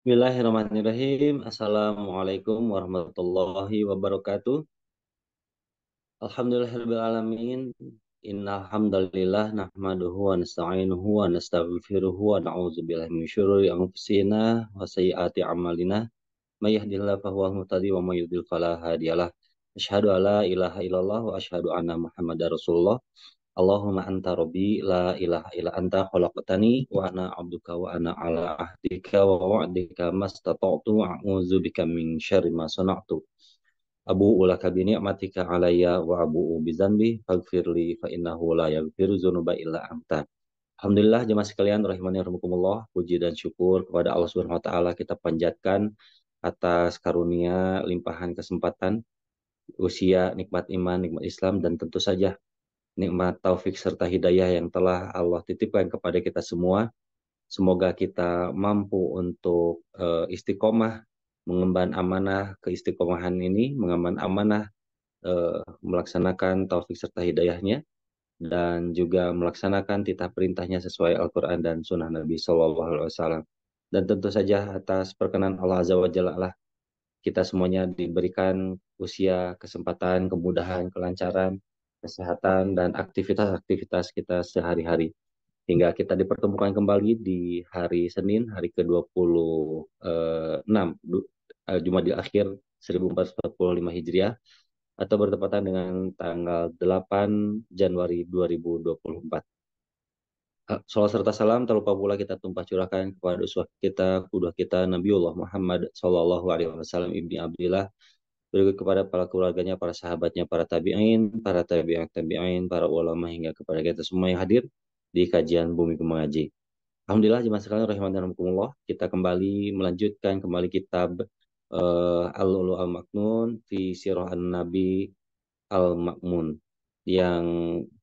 Bismillahirrahmanirrahim. Assalamualaikum warahmatullahi wabarakatuh. Alhamdulillahirabbil alamin. Innal hamdalillah nahmaduhu wa nasta'inuhu wa nastaghfiruhu wa na'udzu billahi min syururi anfusina wa sayyiati a'malina. May yahdihillahu fahuwal muhtadi wa may yudlil fala hadiyalah. Asyhadu an la ilaha illallah wa asyhadu anna Muhammadar Rasulullah. Allahumma anta rabbi la ilaha illa anta khalaqtani wa ana abduka wa ana ala ahdika wa wa'dika mastata'tu a'udzu bika min syarri ma sana'tu. Abu ulaka bi ni'matika alayya wa abu'u bi dzanbi faghfirli fa innahu la yaghfiru dzunuba illa anta. Alhamdulillah jemaah sekalian rahimani rahimakumullah, puji dan syukur kepada Allah Subhanahu wa taala kita panjatkan atas karunia limpahan kesempatan, usia, nikmat iman, nikmat Islam, dan tentu saja nikmat taufik serta hidayah yang telah Allah titipkan kepada kita semua. Semoga kita mampu untuk istiqomah mengemban amanah keistiqomahan ini, mengemban amanah melaksanakan taufik serta hidayahnya, dan juga melaksanakan titah perintahnya sesuai Al-Quran dan Sunnah Nabi Sallallahu Alaihi Wasallam. Dan tentu saja atas perkenan Allah Azza wa Jalla lah kita semuanya diberikan usia, kesempatan, kemudahan, kelancaran, kesehatan, dan aktivitas-aktivitas kita sehari-hari. Hingga kita dipertemukan kembali di hari Senin, hari ke-26, Jumadil Akhir 1445 Hijriah, atau bertepatan dengan tanggal 8 Januari 2024. Salam serta salam tak lupa pula kita tumpah curahkan kepada uswah kita, kudwah kita, Nabiullah Muhammad Sallallahu Alaihi Wasallam ibni Abdillah, berikut kepada para keluarganya, para sahabatnya, para tabi'in, para tabi'in, para ulama, hingga kepada kita semua yang hadir di kajian Bumi Mengaji. Alhamdulillah jemaah sekalian rahimani rahimakumullah, kita kembali melanjutkan kembali kitab Al-Lu'lu' Al-Maknun fi Sirah An-Nabi Al-Ma'mun, yang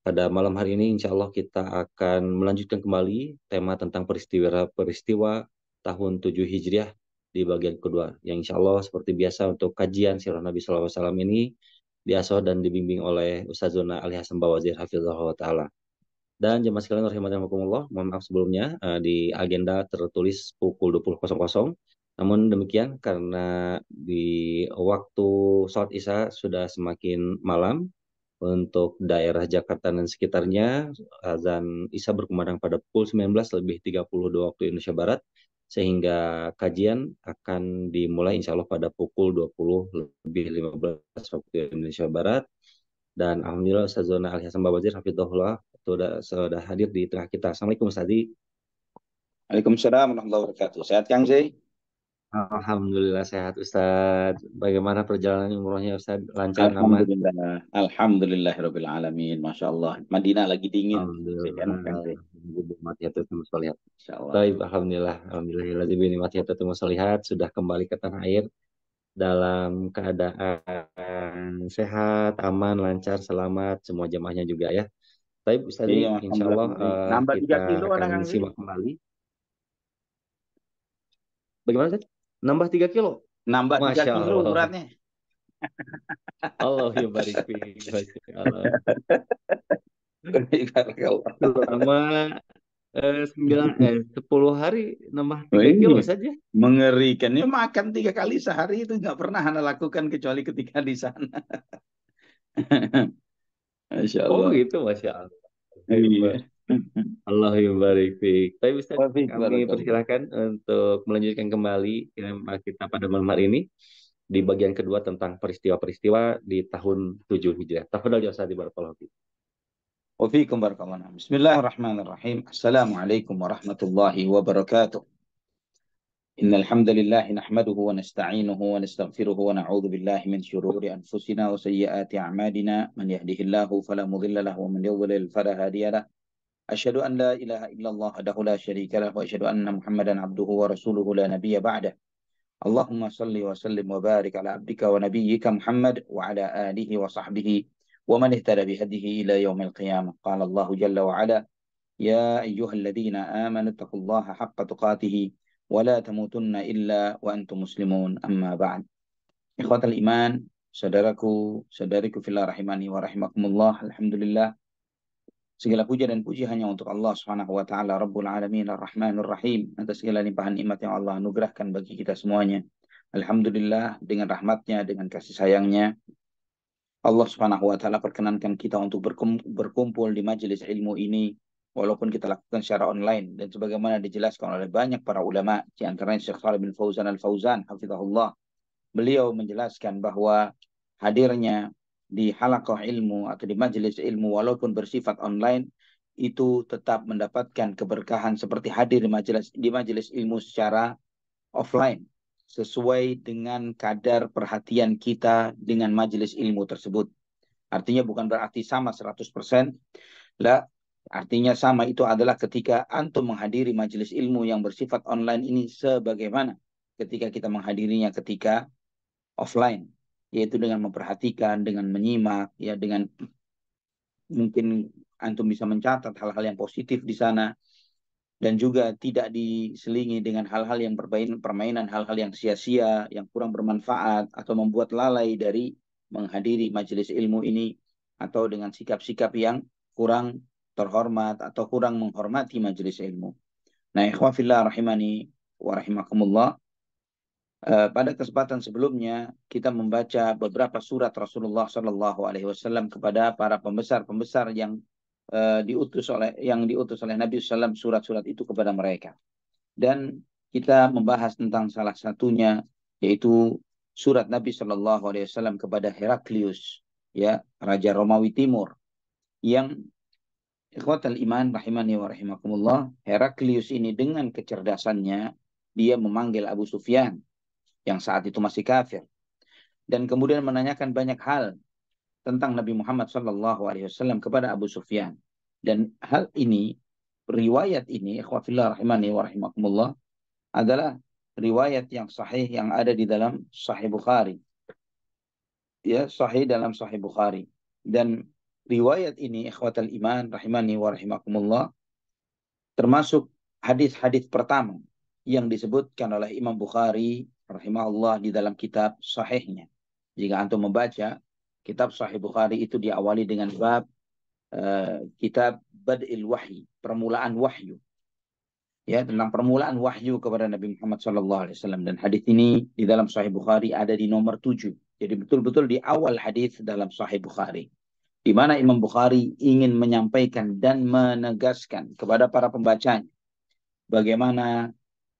pada malam hari ini insya Allah kita akan melanjutkan kembali tema tentang peristiwa tahun 7 Hijriah di bagian kedua, yang insya Allah seperti biasa untuk kajian Sirah Nabi Sallallahu Alaihi Wasallam ini diasuh dan dibimbing oleh Ustazuna Ali Hasan Bawazir Hafizahullah Ta'ala. Dan jemaah sekalian rahimakumullah, mohon maaf sebelumnya di agenda tertulis pukul 20.00. Namun demikian karena di waktu sholat Isya sudah semakin malam untuk daerah Jakarta dan sekitarnya, azan Isya berkumandang pada pukul 19:32 waktu Indonesia Barat, sehingga kajian akan dimulai insya Allah pada pukul 20:15 waktu Indonesia Barat. Dan alhamdulillah Ustazona Ali Hasan Bawazir Hafizahullah sudah hadir di tengah kita. Assalamualaikum Ustazi. Waalaikumsalam warahmatullahi wabarakatuh. Sehat Kang Zai? Alhamdulillah sehat Ustaz. Bagaimana perjalanan umrohnya Ustaz? Lancar, aman? Alhamdulillah. Alhamdulillahirabbil alamin. Masya Allah. Madinah lagi dingin. Zai, enak Kang Alhamdulillah. Zai. Masya Allah. Baik, alhamdulillah. Alhamdulillah sudah kembali ke tanah air dalam keadaan sehat, aman, lancar, selamat, semua jamaahnya juga ya. Baik, Iya, Ustazi, insya alhamdulillah Allah Kang Zai. Nambah 3 kita kilo ada akan Kang Zai? simak kembali. Bagaimana, Ustaz? Nambah 3 kilo? Nambah 3 Masya kilo Allah. beratnya. Allah ya barik fiik. Masya Allah. Barakallah. Selama 10 hari nambah Oh, 3 kilo iya. saja. Mengerikan. Ya, makan 3 kali sehari itu nggak pernah Anda lakukan kecuali ketika di sana. Masya Oh Allah. gitu, Masya Allah. Iya. Allah ya barik fiik. Tapi Ustaz, Wafik kami barakallah. persilahkan untuk melanjutkan kembali tema kita pada malam hari ini di bagian kedua tentang peristiwa-peristiwa di tahun 7 Hijriah. Tafadhal ya Ustaz, barakallahu fiik. وفيكم بارك الله. بسم الله الرحمن الرحيم. السلام عليكم ورحمة الله وبركاته. إن الحمد لله نحمده ونستعينه ونستغفره ونعوذ بالله من شرور أنفسنا وسيئات أعمالنا. من يهده الله فلا مضل له ومن يضلل فلا هادي له. أشهد أن لا إله إلا الله وحده لا شريك له وأشهد أن محمدا عبده ورسوله لا نبي بعده. اللهم صل وسلم وبارك على عبدك ونبيك محمد وعلى آله وصحبه ومن اهتدى بهديه إلى يوم القيامة. قال الله جل وعلا: يا أيها الذين آمنوا اتقوا الله حق تقاته ولا تموتن إلا وأنتم مسلمون. أما بعد. إخوة الإيمان, saudaraku fillah rahimani wa rahimakumullah. Alhamdulillah, Segala puja dan puji hanya untuk Allah Subhanahu wa taala Rabbul Alamin Ar-Rahmanur Rahim, atas segala limpahan nikmat yang Allah anugerahkan bagi kita semuanya. Alhamdulillah, dengan rahmatnya, dengan kasih sayangnya, Allah Subhanahu wa taala perkenankan kita untuk berkumpul di majelis ilmu ini, walaupun kita lakukan secara online, dan sebagaimana dijelaskan oleh banyak para ulama, di antaranya Syekh Shalih bin Fauzan Al-Fauzan hafizahullah. Beliau menjelaskan bahwa hadirnya di halaqah ilmu atau di majelis ilmu walaupun bersifat online itu tetap mendapatkan keberkahan seperti hadir di majelis ilmu secara offline, sesuai dengan kadar perhatian kita dengan majelis ilmu tersebut. Artinya bukan berarti sama 100%, lah. Artinya sama itu adalah ketika antum menghadiri majelis ilmu yang bersifat online ini sebagaimana ketika kita menghadirinya ketika offline, yaitu dengan memperhatikan, dengan menyimak, ya, dengan mungkin antum bisa mencatat hal-hal yang positif di sana, dan juga tidak diselingi dengan hal-hal yang permainan, hal-hal yang sia-sia, yang kurang bermanfaat, atau membuat lalai dari menghadiri majelis ilmu ini, atau dengan sikap-sikap yang kurang terhormat atau kurang menghormati majelis ilmu. Nah, ikhwafillah rahimani wa rahimakumullah, pada kesempatan sebelumnya kita membaca beberapa surat Rasulullah Shallallahu Alaihi Wasallam kepada para pembesar-pembesar yang diutus oleh Nabi SAW, surat-surat itu kepada mereka. Dan kita membahas tentang salah satunya, yaitu surat Nabi Shallallahu Alaihi Wasallam kepada Heraklius, ya, Raja Romawi Timur, yang ikhwatal iman rahimani wa rahimakumullah, Heraklius ini dengan kecerdasannya dia memanggil Abu Sufyan yang saat itu masih kafir, dan kemudian menanyakan banyak hal tentang Nabi Muhammad SAW kepada Abu Sufyan. Dan hal ini, riwayat ini, ikhwafillah rahimani wa rahimakumullah, adalah riwayat yang sahih yang ada di dalam Sahih Bukhari. Ya, sahih dalam Sahih Bukhari. Dan riwayat ini, ikhwatal iman rahimani wa rahimakumullah, termasuk hadis-hadis pertama yang disebutkan oleh Imam Bukhari rahimahullah di dalam kitab sahihnya. Jika antum membaca kitab Sahih Bukhari, itu diawali dengan bab kitab Bad'il Wahyi, permulaan wahyu. Ya, tentang permulaan wahyu kepada Nabi Muhammad SAW. Dan hadis ini di dalam Sahih Bukhari ada di nomor 7. Jadi betul-betul di awal hadis dalam Sahih Bukhari, di mana Imam Bukhari ingin menyampaikan dan menegaskan kepada para pembacanya bagaimana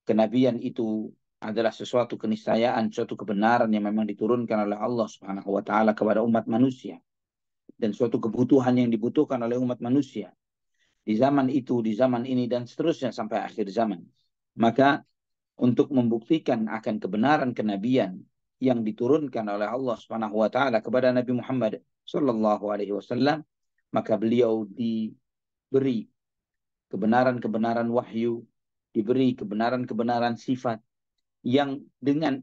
kenabian itu adalah sesuatu keniscayaan, suatu kebenaran yang memang diturunkan oleh Allah Subhanahu wa taala kepada umat manusia, dan suatu kebutuhan yang dibutuhkan oleh umat manusia di zaman itu, di zaman ini, dan seterusnya sampai akhir zaman. Maka untuk membuktikan akan kebenaran kenabian yang diturunkan oleh Allah Subhanahu wa taala kepada Nabi Muhammad sallallahu alaihi wasallam, maka beliau diberi kebenaran-kebenaran wahyu, diberi kebenaran-kebenaran sifat yang dengan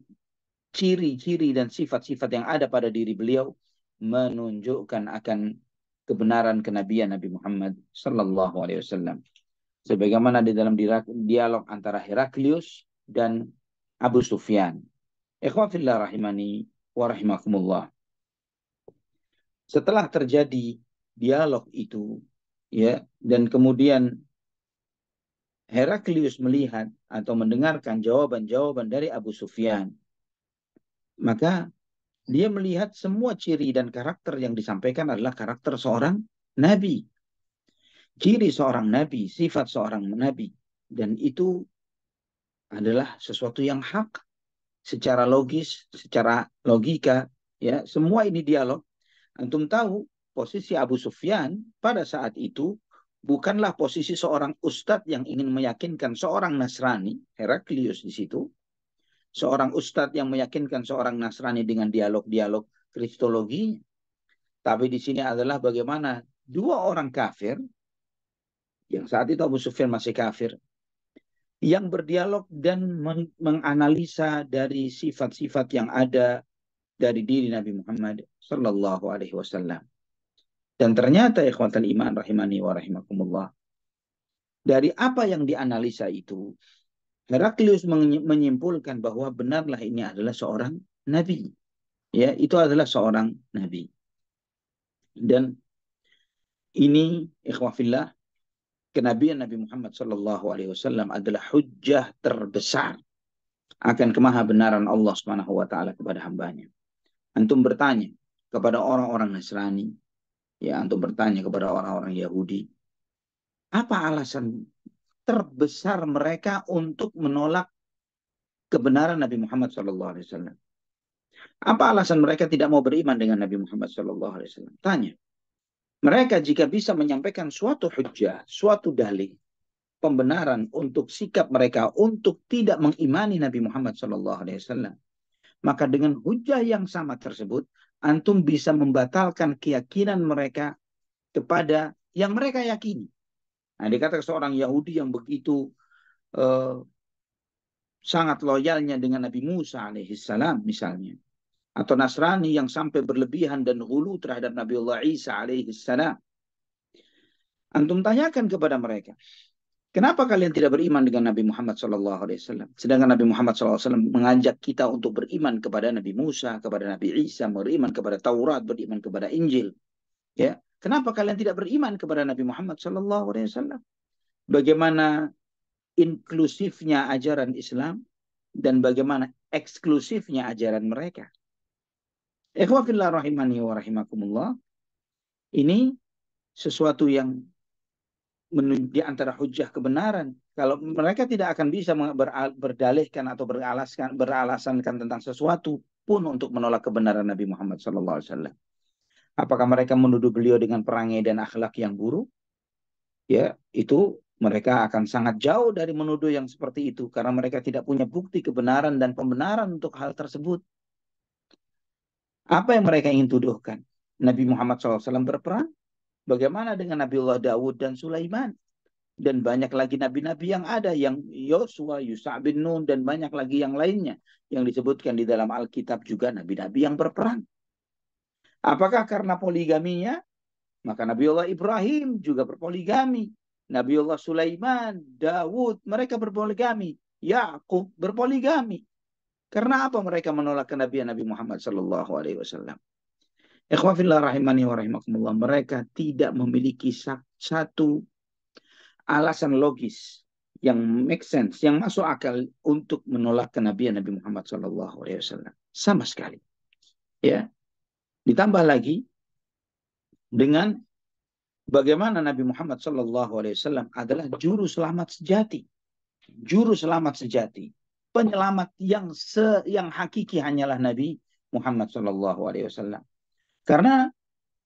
ciri-ciri dan sifat-sifat yang ada pada diri beliau menunjukkan akan kebenaran kenabian Nabi Muhammad sallallahu alaihi wasallam. Sebagaimana di dalam dialog antara Heraklius dan Abu Sufyan. Ikhwafillah rahimani wa rahimakumullah. Setelah terjadi dialog itu, ya, dan kemudian Heraklius melihat atau mendengarkan jawaban-jawaban dari Abu Sufyan, maka dia melihat semua ciri dan karakter yang disampaikan adalah karakter seorang nabi. Ciri seorang nabi, sifat seorang nabi. Dan itu adalah sesuatu yang hak secara logis, secara logika, ya. Semua ini dialog. Antum tahu posisi Abu Sufyan pada saat itu bukanlah posisi seorang ustadz yang ingin meyakinkan seorang Nasrani, Heraklius di situ, seorang ustadz yang meyakinkan seorang Nasrani dengan dialog-dialog kristologi. Tapi di sini adalah bagaimana dua orang kafir, yang saat itu Abu Sufyan masih kafir, yang berdialog dan menganalisa dari sifat-sifat yang ada dari diri Nabi Muhammad sallallahu alaihi wasallam. Dan ternyata ikhwatal iman rahimani wa rahimakumullah, dari apa yang dianalisa itu, Heraklius menyimpulkan bahwa benarlah ini adalah seorang nabi. Ya, itu adalah seorang nabi. Dan Ini ikhwafillah, kenabian Nabi Muhammad Sallallahu Alaihi Wasallam adalah hujjah terbesar akan kemahabenaran Allah Subhanahu Wa Taala kepada hambanya. Antum bertanya kepada orang-orang Nasrani, ya antum bertanya kepada orang-orang Yahudi, apa alasan terbesar mereka untuk menolak kebenaran Nabi Muhammad Sallallahu Alaihi Wasallam? Apa alasan mereka tidak mau beriman dengan Nabi Muhammad Sallallahu Alaihi Wasallam? Tanya. Mereka jika bisa menyampaikan suatu hujjah, suatu dalih, pembenaran untuk sikap mereka untuk tidak mengimani Nabi Muhammad SAW, maka dengan hujjah yang sama tersebut, antum bisa membatalkan keyakinan mereka kepada yang mereka yakini. Nah, dikatakan seorang Yahudi yang begitu sangat loyalnya dengan Nabi Musa alaihissalam misalnya, atau Nasrani yang sampai berlebihan dan hulu terhadap Nabiullah Isa alaihissalam. Antum tanyakan kepada mereka, kenapa kalian tidak beriman dengan Nabi Muhammad SAW? Sedangkan Nabi Muhammad SAW mengajak kita untuk beriman kepada Nabi Musa, kepada Nabi Isa, beriman kepada Taurat, beriman kepada Injil. Ya, kenapa kalian tidak beriman kepada Nabi Muhammad SAW? Bagaimana inklusifnya ajaran Islam dan bagaimana eksklusifnya ajaran mereka? Ikhwafillah rahimani wa rahimakumullah. Ini sesuatu yang di antara hujjah kebenaran. Kalau mereka tidak akan bisa berdalihkan atau beralasankan tentang sesuatu pun untuk menolak kebenaran Nabi Muhammad SAW. Apakah mereka menuduh beliau dengan perangai dan akhlak yang buruk? Ya, itu mereka akan sangat jauh dari menuduh yang seperti itu karena mereka tidak punya bukti kebenaran dan pembenaran untuk hal tersebut. Apa yang mereka ingin tuduhkan? Nabi Muhammad SAW berperang? Bagaimana dengan Nabiullah Daud dan Sulaiman? Dan banyak lagi nabi-nabi yang ada, yang Yosua, Yusa bin Nun, dan banyak lagi yang lainnya yang disebutkan di dalam Alkitab juga nabi-nabi yang berperang. Apakah karena poligaminya? Maka Nabiullah Ibrahim juga berpoligami. Nabiullah Sulaiman, Daud, mereka berpoligami. Yakub berpoligami. Karena apa mereka menolak kenabian Nabi Muhammad Sallallahu Alaihi Wasallam? Ikhwafillah rahimani wa rahimakumullah. Mereka tidak memiliki satu alasan logis yang make sense, yang masuk akal untuk menolak kenabian Nabi Muhammad SAW. Sama sekali. Ya. Ditambah lagi dengan bagaimana Nabi Muhammad SAW adalah juru selamat sejati. Juru selamat sejati. Penyelamat yang hakiki hanyalah Nabi Muhammad SAW. Karena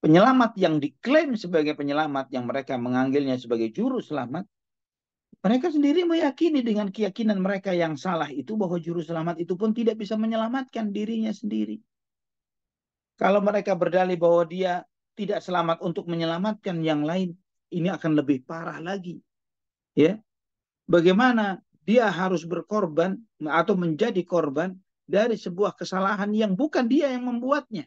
penyelamat yang diklaim sebagai penyelamat, yang mereka menganggilnya sebagai juru selamat, mereka sendiri meyakini dengan keyakinan mereka yang salah itu bahwa juru selamat itu pun tidak bisa menyelamatkan dirinya sendiri. Kalau mereka berdalih bahwa dia tidak selamat untuk menyelamatkan yang lain, ini akan lebih parah lagi. Ya, bagaimana dia harus berkorban atau menjadi korban dari sebuah kesalahan yang bukan dia yang membuatnya.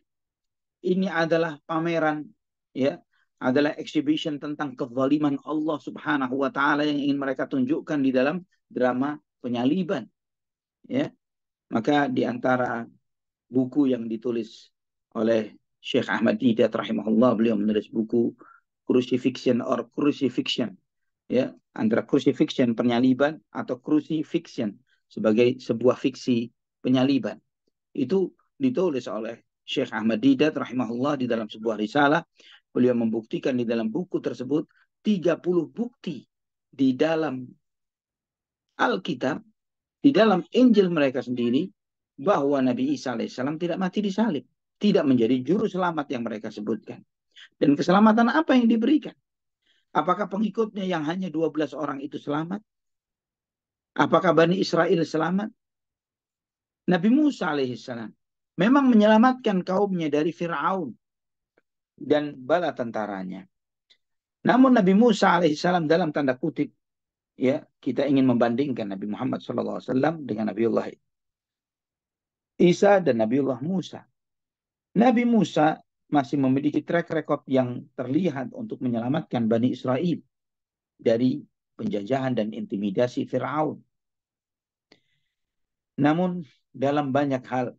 Ini adalah pameran, ya, adalah exhibition tentang kezaliman Allah Subhanahu wa taala yang ingin mereka tunjukkan di dalam drama penyaliban. Ya. Maka di antara buku yang ditulis oleh Syekh Ahmad Didat rahimahullah, beliau menulis buku Crucifixion or Crucifixion. Ya, antara crucifixion penyaliban atau crucifixion sebagai sebuah fiksi penyaliban. Itu ditulis oleh Syekh Ahmad Didat rahimahullah di dalam sebuah risalah. Beliau membuktikan di dalam buku tersebut 30 bukti di dalam Alkitab, di dalam Injil mereka sendiri, bahwa Nabi Isa alaihissalam tidak mati disalib, tidak menjadi juru selamat yang mereka sebutkan. Dan keselamatan apa yang diberikan? Apakah pengikutnya yang hanya 12 orang itu selamat? Apakah Bani Israel selamat? Nabi Musa alaihissalam memang menyelamatkan kaumnya dari Fir'aun dan bala tentaranya. Namun Nabi Musa alaihissalam dalam tanda kutip, ya, kita ingin membandingkan Nabi Muhammad SAW dengan Nabiullah Isa dan Nabiullah Musa. Nabi Musa masih memiliki track record yang terlihat untuk menyelamatkan Bani Israel dari penjajahan dan intimidasi Fir'aun. Namun dalam banyak hal,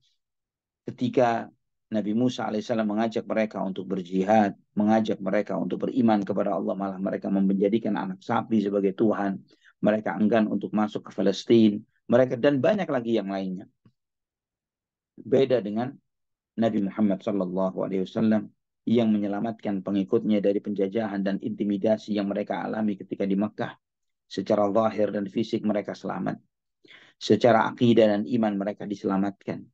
ketika Nabi Musa alaihissalam mengajak mereka untuk berjihad, mengajak mereka untuk beriman kepada Allah, malah mereka menjadikan anak sapi sebagai Tuhan. Mereka enggan untuk masuk ke Palestina. Mereka dan banyak lagi yang lainnya. Beda dengan Nabi Muhammad SAW yang menyelamatkan pengikutnya dari penjajahan dan intimidasi yang mereka alami ketika di Mekah. Secara zahir dan fisik mereka selamat. Secara akidah dan iman mereka diselamatkan.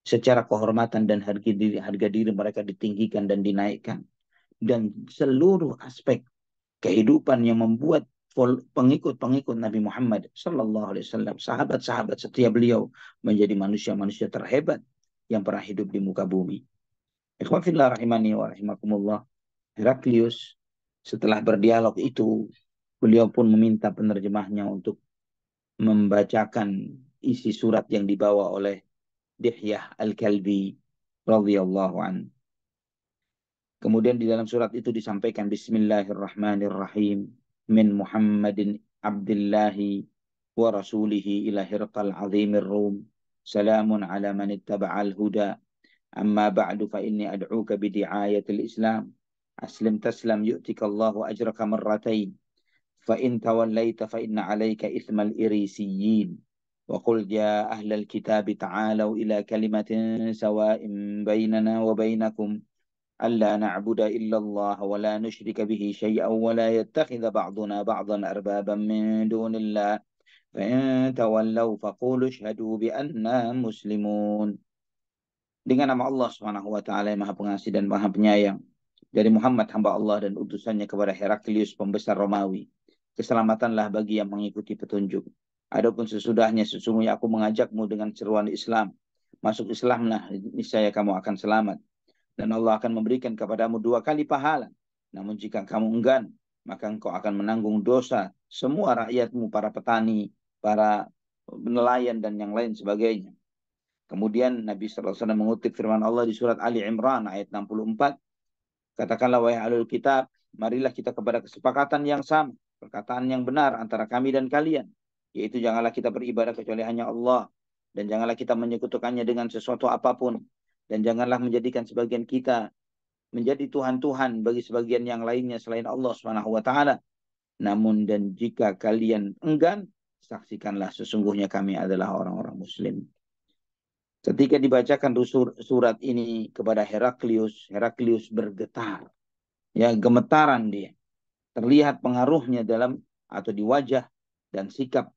Secara kehormatan dan harga diri mereka ditinggikan dan dinaikkan. Dan seluruh aspek kehidupan yang membuat pengikut-pengikut Nabi Muhammad SAW, sahabat-sahabat setia beliau, menjadi manusia-manusia terhebat yang pernah hidup di muka bumi. Ikhwan fillah rahimani wa rahimakumullah. Heraklius setelah berdialog itu, beliau pun meminta penerjemahnya untuk membacakan isi surat yang dibawa oleh Dihyah Al-Kalbi radhiyallahu an. Kemudian di dalam surat itu disampaikan Bismillahirrahmanirrahim min Muhammadin Abdillahi wa rasulihi ila Hirqal azimir Rum. Salamun ala man ittaba'al huda. Amma ba'du fa inni ad'uka bidi'ayatil Islam. Aslim taslam yu'tika Allahu ajraka marratain. Fa in tawallaita fa inna alayka ithmal irisiyin. وقل يا أهل الكتاب تعالوا إلى كلمة سواء بيننا وبينكم ألا نعبد إلا الله ولا نشرك به شيئا ولا يتخذ بعضنا بعضا أربابا من دون الله فإن تولوا فقولوا اشهدوا بأننا مسلمون. Dengan nama Allah Subhanahu wa taala yang Maha Pengasih dan Maha Penyayang, dari Muhammad hamba Allah dan utusannya kepada Heraklius pembesar Romawi, keselamatanlah bagi yang mengikuti petunjuk. Adapun sesudahnya, sesungguhnya aku mengajakmu dengan seruan Islam. Masuk Islamlah, niscaya kamu akan selamat. Dan Allah akan memberikan kepadamu 2 kali pahala. Namun jika kamu enggan, maka engkau akan menanggung dosa semua rakyatmu, para petani, para nelayan, dan yang lain sebagainya. Kemudian Nabi SAW mengutip firman Allah di surat Ali Imran ayat 64. Katakanlah wahai ahlul kitab, marilah kita kepada kesepakatan yang sama, perkataan yang benar antara kami dan kalian. Yaitu janganlah kita beribadah kecuali hanya Allah. Dan janganlah kita menyekutukannya dengan sesuatu apapun. Dan janganlah menjadikan sebagian kita menjadi Tuhan-Tuhan bagi sebagian yang lainnya selain Allah Subhanahu wa taala. Namun dan jika kalian enggan, saksikanlah sesungguhnya kami adalah orang-orang muslim. Ketika dibacakan surat ini kepada Heraklius, Heraklius bergetar. Ya, gemetaran dia. Terlihat pengaruhnya dalam atau di wajah dan sikap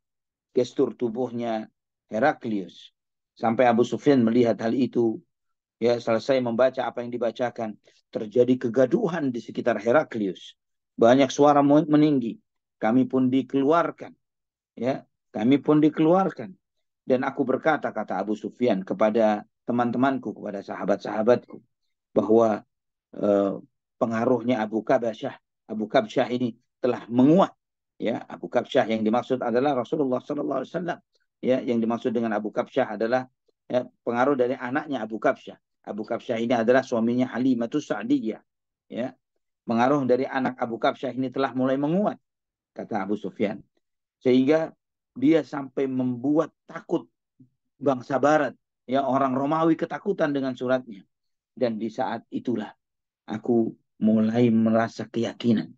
gestur tubuhnya Heraklius. Sampai Abu Sufyan melihat hal itu, ya, selesai membaca apa yang dibacakan, terjadi kegaduhan di sekitar Heraklius. Banyak suara meninggi. Kami pun dikeluarkan. Ya, kami pun dikeluarkan. Dan aku berkata, kata Abu Sufyan, kepada teman-temanku, kepada sahabat-sahabatku, bahwa pengaruhnya Abu Kabsyah ini telah menguat. Ya, Abu Kabsyah yang dimaksud adalah Rasulullah SAW. Ya, yang dimaksud dengan Abu Kabsyah adalah ya, pengaruh dari anaknya Abu Kabsyah. Abu Kabsyah ini adalah suaminya Halimatus Sa'diyah. Ya, pengaruh dari anak Abu Kabsyah ini telah mulai menguat, kata Abu Sufyan. Sehingga dia sampai membuat takut bangsa Barat. Ya, orang Romawi ketakutan dengan suratnya. Dan di saat itulah aku mulai merasa keyakinan.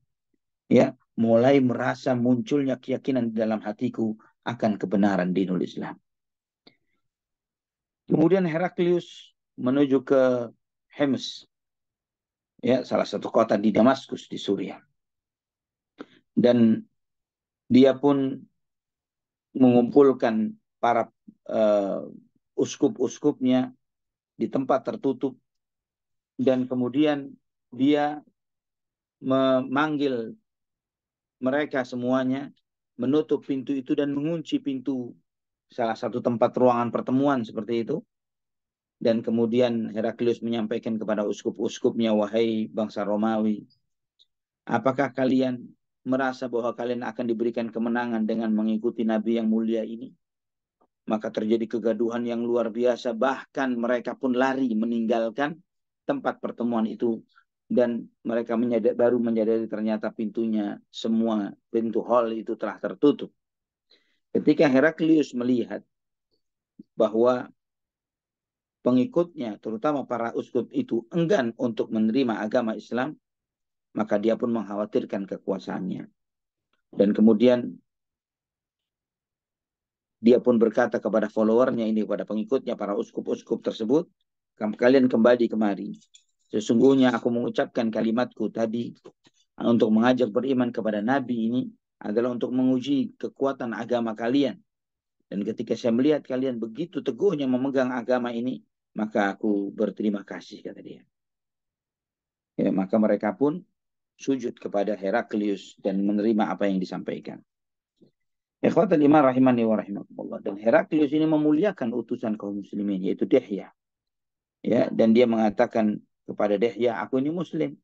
Ya, mulai merasa munculnya keyakinan di dalam hatiku akan kebenaran dinul Islam. Kemudian Heraklius menuju ke Hems. Ya, salah satu kota di Damaskus di Suriah. Dan dia pun mengumpulkan para uskup-uskupnya di tempat tertutup, dan kemudian dia memanggil mereka semuanya, menutup pintu itu dan mengunci pintu salah satu tempat ruangan pertemuan seperti itu. Dan kemudian Heraklius menyampaikan kepada uskup-uskupnya, wahai bangsa Romawi, apakah kalian merasa bahwa kalian akan diberikan kemenangan dengan mengikuti Nabi yang mulia ini? Maka terjadi kegaduhan yang luar biasa. Bahkan mereka pun lari meninggalkan tempat pertemuan itu. Dan mereka baru menyadari ternyata pintunya, semua pintu hall itu telah tertutup. Ketika Heraklius melihat bahwa pengikutnya, terutama para uskup itu enggan untuk menerima agama Islam, maka dia pun mengkhawatirkan kekuasaannya. Dan kemudian dia pun berkata kepada followernya ini, kepada pengikutnya, para uskup-uskup tersebut, kalian kembali kemari. Sesungguhnya aku mengucapkan kalimatku tadi untuk mengajak beriman kepada Nabi ini adalah untuk menguji kekuatan agama kalian. Dan ketika saya melihat kalian begitu teguhnya memegang agama ini, maka aku berterima kasih, kata dia. Ya, maka mereka pun sujud kepada Heraklius dan menerima apa yang disampaikan. Ikhwatal iman rahimani wa rahimakumullah. Dan Heraklius ini memuliakan utusan kaum muslimin, yaitu Dihya. Ya, dan dia mengatakan kepada Dihya, aku ini muslim.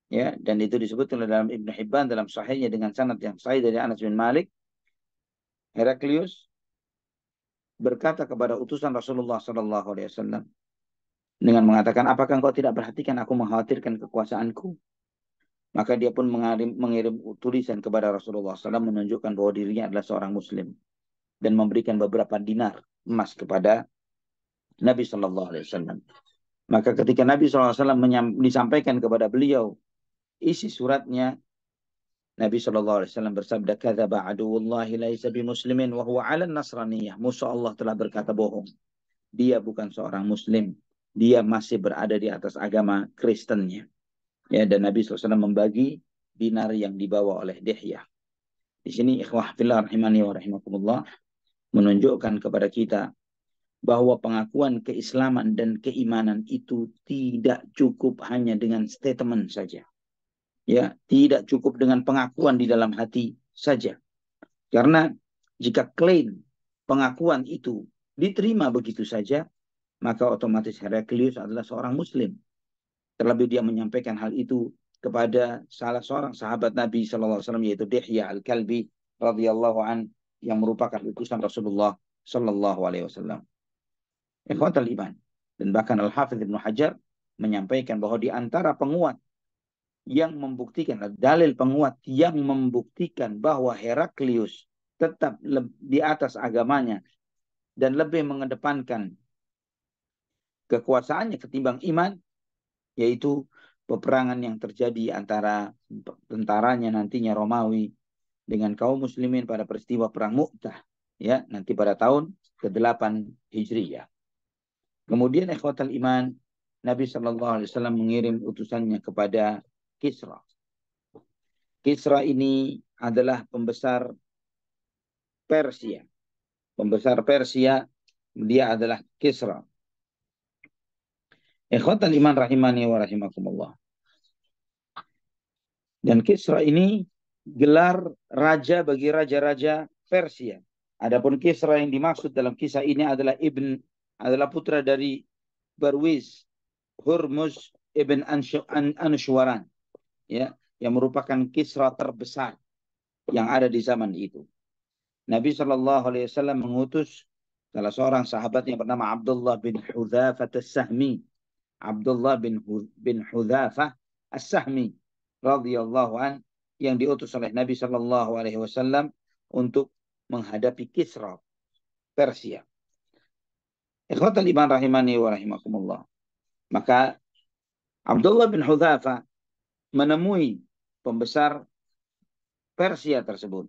Ya, dan itu disebutkan dalam Ibnu Hibban dalam sahihnya dengan sanad yang sahih dari Anas bin Malik. Heraklius berkata kepada utusan Rasulullah sallallahu alaihi wasallam dengan mengatakan, apakah engkau tidak perhatikan aku mengkhawatirkan kekuasaanku? Maka dia pun mengirim tulisan kepada Rasulullah SAW menunjukkan bahwa dirinya adalah seorang muslim dan memberikan beberapa dinar emas kepada Nabi SAW. Maka ketika Nabi SAW disampaikan kepada beliau isi suratnya, Nabi SAW bersabda, kadzaba aduwullahi laisa bimuslimin wa huwa 'ala nasraniyah. Musuh Allah telah berkata bohong. Dia bukan seorang muslim. Dia masih berada di atas agama Kristennya. Ya, dan Nabi SAW membagi dinar yang dibawa oleh Dihya. Di sini ikhwah fillah rahimani wa rahimakumullah menunjukkan kepada kita bahwa pengakuan keislaman dan keimanan itu tidak cukup hanya dengan statement saja. Ya, tidak cukup dengan pengakuan di dalam hati saja. Karena jika klaim pengakuan itu diterima begitu saja, maka otomatis Heraklius adalah seorang muslim. Terlebih dia menyampaikan hal itu kepada salah seorang sahabat Nabi SAW, yaitu Dihya Al-Kalbi radhiyallahu an, yang merupakan utusan Rasulullah SAW. Ikhwatal iman. Dan bahkan Al-Hafidh Ibnu Hajar menyampaikan bahwa di antara penguat yang membuktikan, dalil penguat yang membuktikan bahwa Heraklius tetap di atas agamanya dan lebih mengedepankan kekuasaannya ketimbang iman, yaitu peperangan yang terjadi antara tentaranya nantinya Romawi dengan kaum muslimin pada peristiwa perang Mu'tah, ya, nanti pada tahun ke-8 Hijriyah. Kemudian ikhwatal iman, Nabi SAW mengirim utusannya kepada Kisra. Kisra ini adalah pembesar Persia. Pembesar Persia, dia adalah Kisra. Ikhwatal iman rahimani wa rahimakumullah. Dan Kisra ini gelar raja bagi raja-raja Persia. Adapun Kisra yang dimaksud dalam kisah ini adalah putra dari Barwiz Hurmuz ibn Anushwaran, ya, yang merupakan Kisra terbesar yang ada di zaman itu. Nabi SAW mengutus salah seorang sahabat yang bernama Abdullah bin Hudzafah As-Sahmi. Abdullah bin Hudzafah As-Sahmi radhiyallahu an, yang diutus oleh Nabi SAW untuk menghadapi Kisra Persia. Ikhwatal iman rahimani wa rahimakumullah. Maka Abdullah bin Hudzafah menemui pembesar Persia tersebut,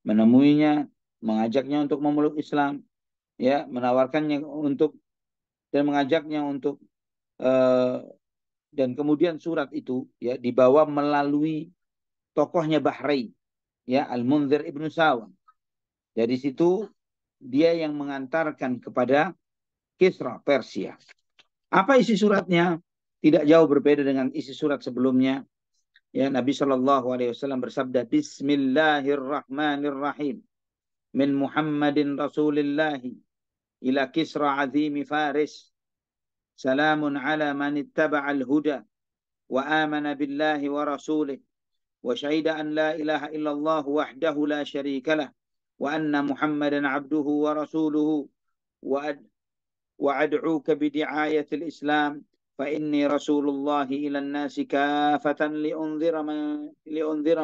menemuinya, mengajaknya untuk memeluk Islam, ya, menawarkannya untuk dan mengajaknya untuk dan kemudian surat itu, ya, dibawa melalui tokohnya Bahrain, ya, Al-Munzir ibnu Sawan. Dari situ dia yang mengantarkan kepada Kisra Persia. Apa isi suratnya? Tidak jauh berbeda dengan isi surat sebelumnya. Ya, Nabi SAW bersabda, Bismillahirrahmanirrahim. Min Muhammadin Rasulillahi ila Kisra azimi Faris. Salamun ala man ittaba'al huda wa amana billahi wa rasulih wa syahida an la ilaha illallah wahdahu la syarika lah wa anna Muhammadan abduhu wa rasuluhu wa ad'uka bidi'ayatil Islam fa inni rasulullah ila an-nasi kafatan liunzira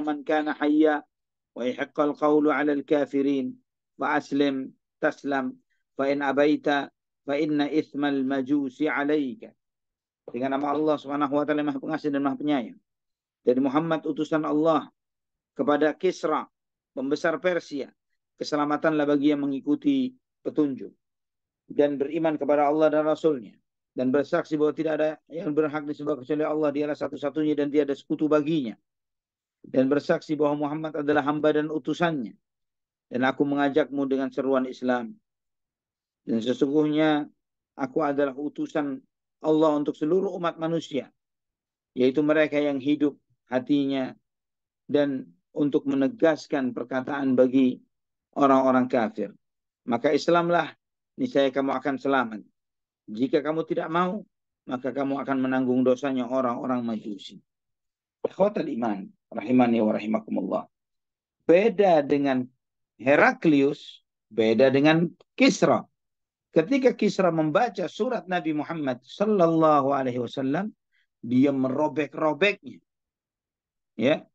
man kana hayya wa yahiqqal qawlu 'ala al-kafirin fa aslim taslam fa in abaita fa inna itsmal majusi 'alaika. Dengan nama Allah Subhanahu wa taala Maha Pengasih dan Maha Penyayang. Dari Muhammad utusan Allah kepada Kisra, pembesar Persia. Keselamatanlah bagi yang mengikuti petunjuk dan beriman kepada Allah dan Rasulnya, dan bersaksi bahwa tidak ada yang berhak disembah kecuali Allah, dialah satu-satunya dan tiada sekutu baginya, dan bersaksi bahwa Muhammad adalah hamba dan utusannya, dan aku mengajakmu dengan seruan Islam, dan sesungguhnya aku adalah utusan Allah untuk seluruh umat manusia, yaitu mereka yang hidup hatinya, dan untuk menegaskan perkataan bagi orang-orang kafir. Maka Islamlah, niscaya kamu akan selamat. Jika kamu tidak mau, maka kamu akan menanggung dosanya orang-orang Majusi. Ikhwatal iman, rahimani wa rahimakumullah. Beda dengan Heraklius, beda dengan Kisra. Ketika Kisra membaca surat Nabi Muhammad sallallahu alaihi wasallam, dia merobek-robeknya. Ya,